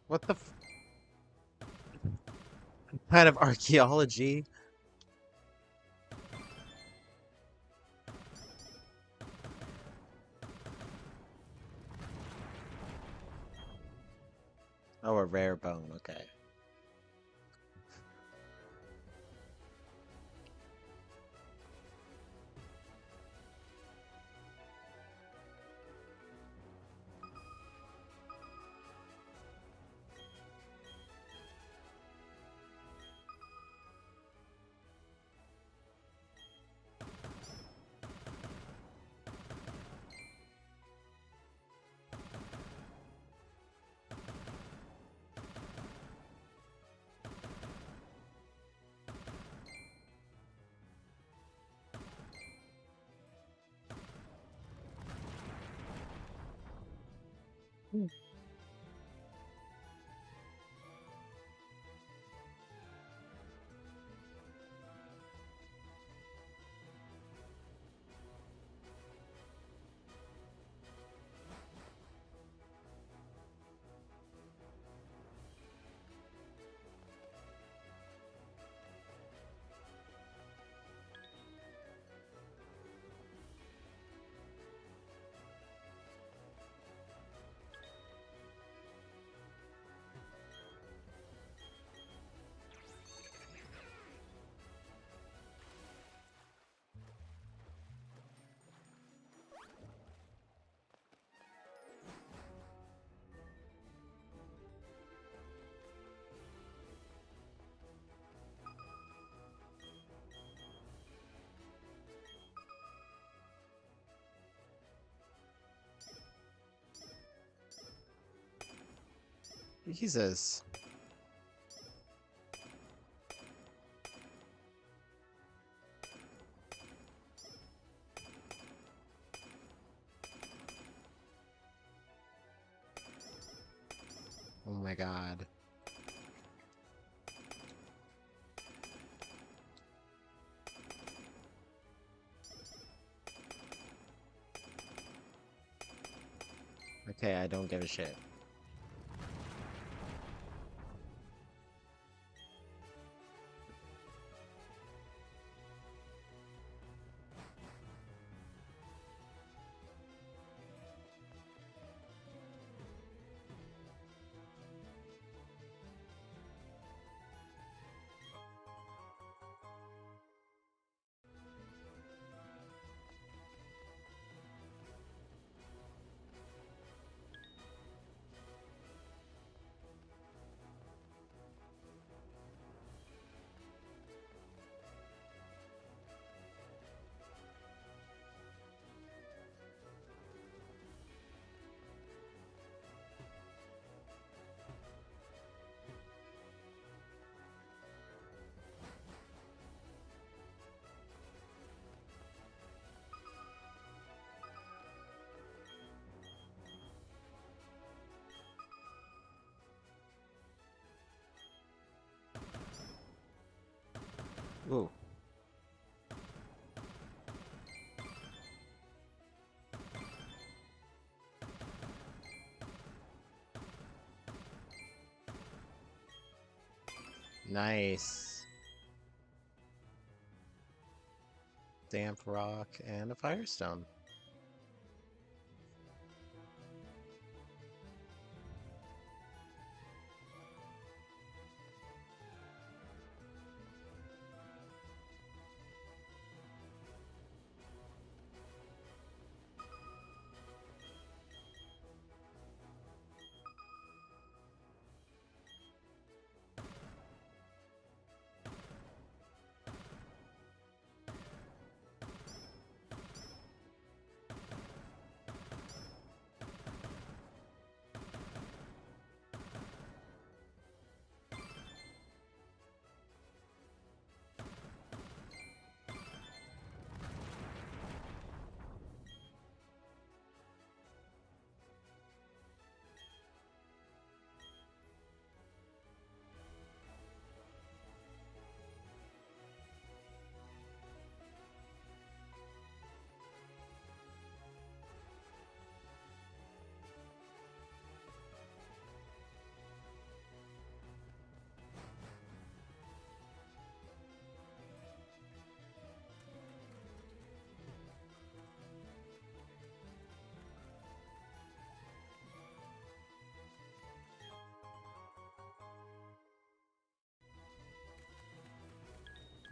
What the kind of archaeology? Oh, a rare bone, okay. Jesus. Oh my god. Okay, I don't give a shit. Ooh. Nice. Damp rock and a firestone.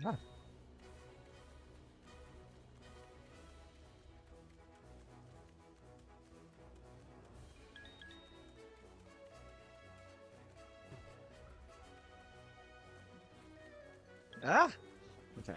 Ah. Ah! Okay.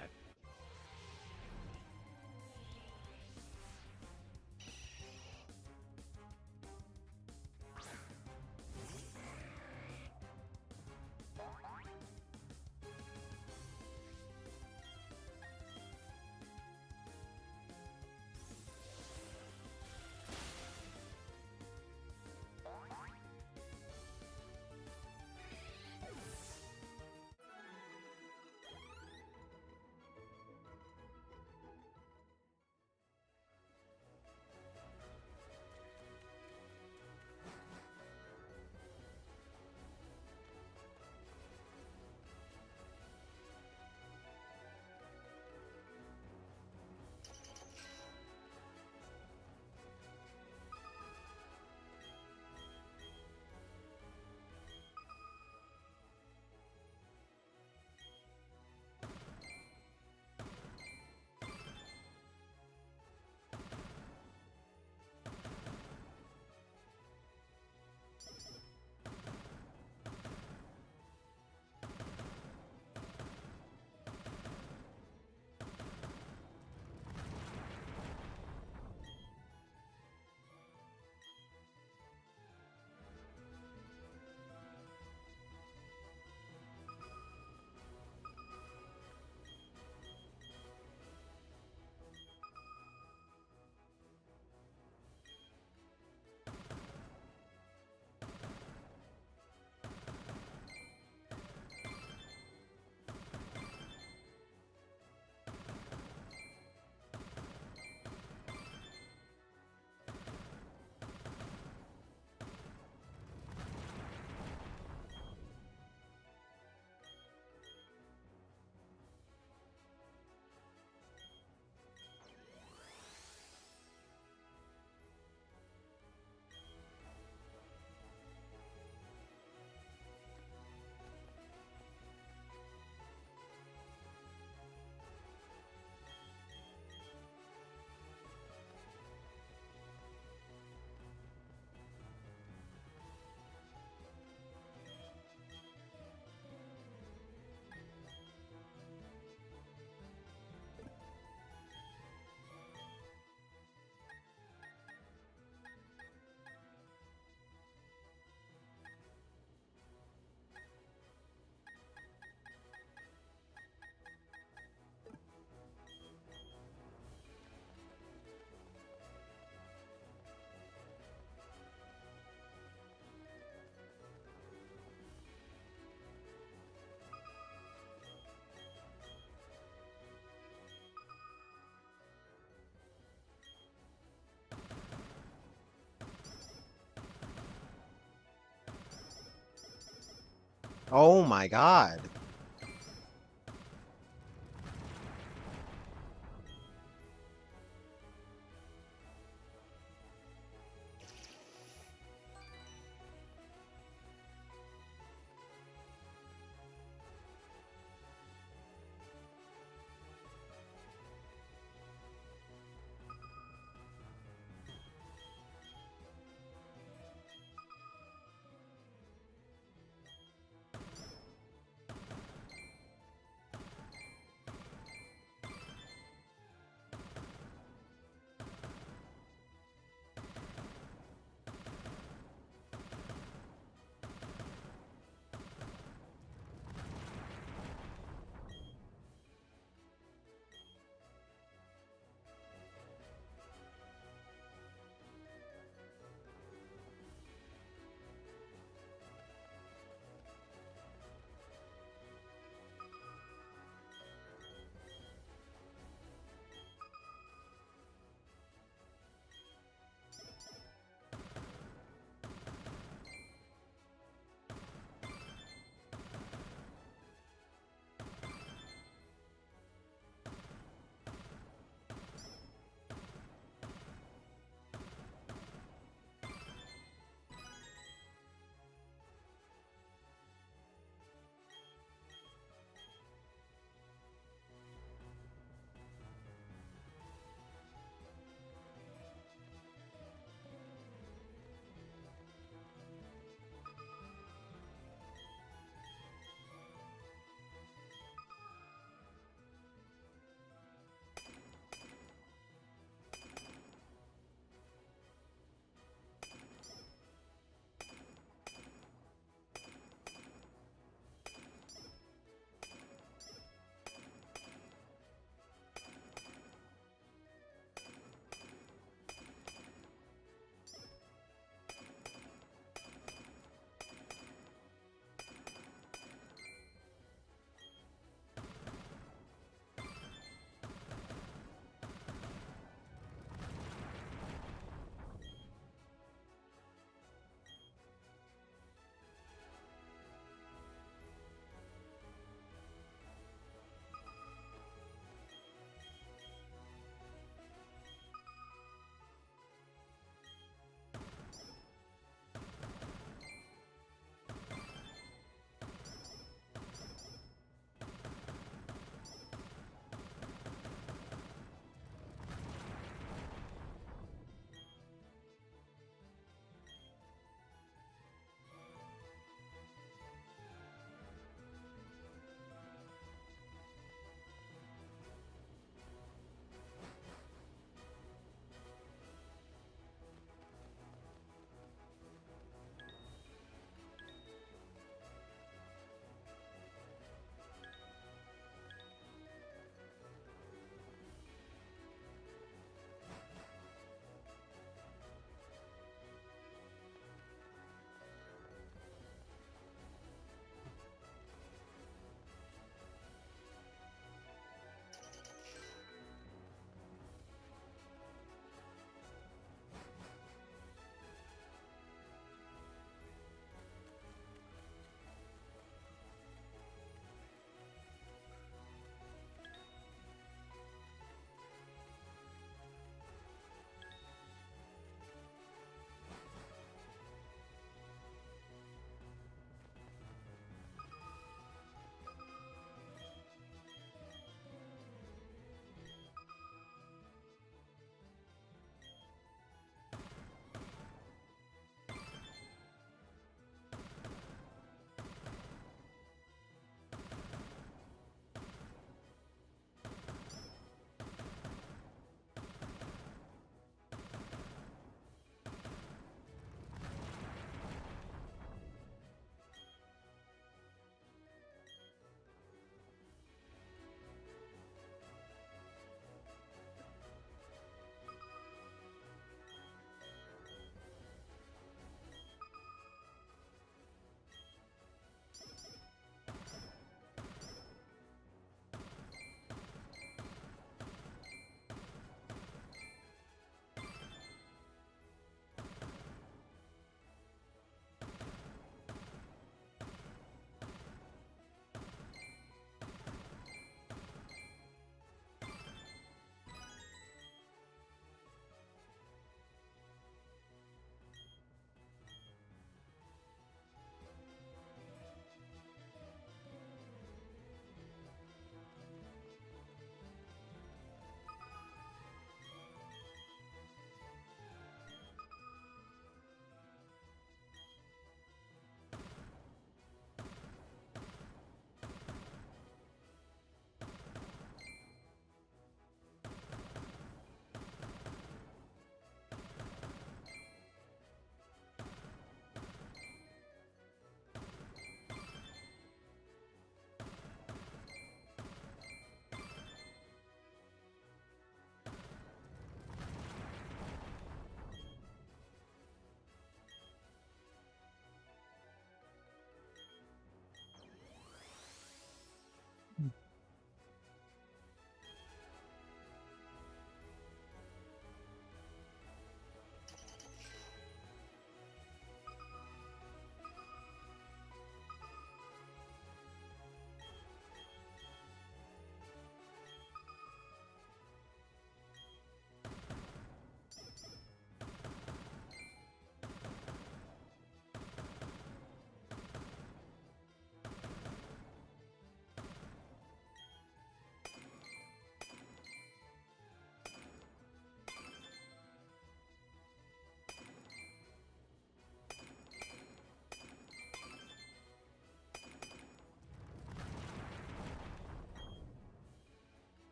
Oh my god.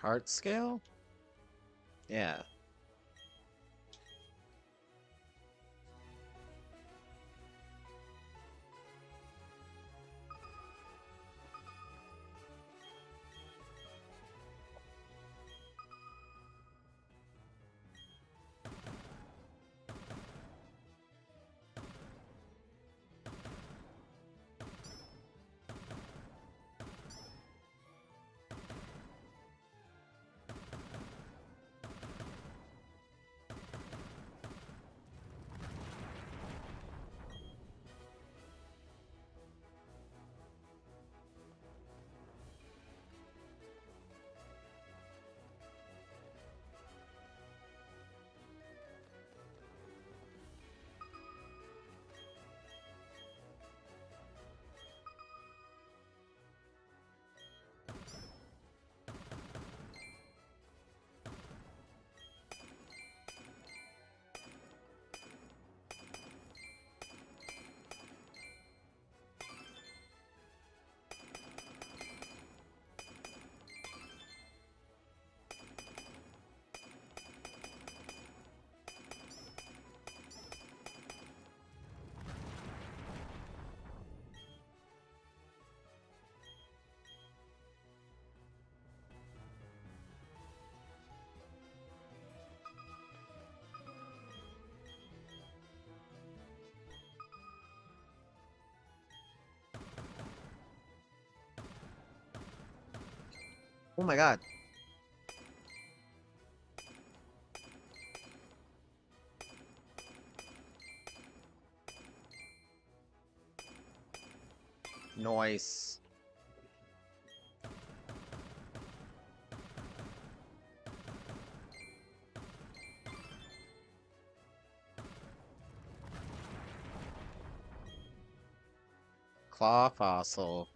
Heart scale? Yeah. Oh my god. Noise. Claw fossil.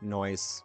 Noise.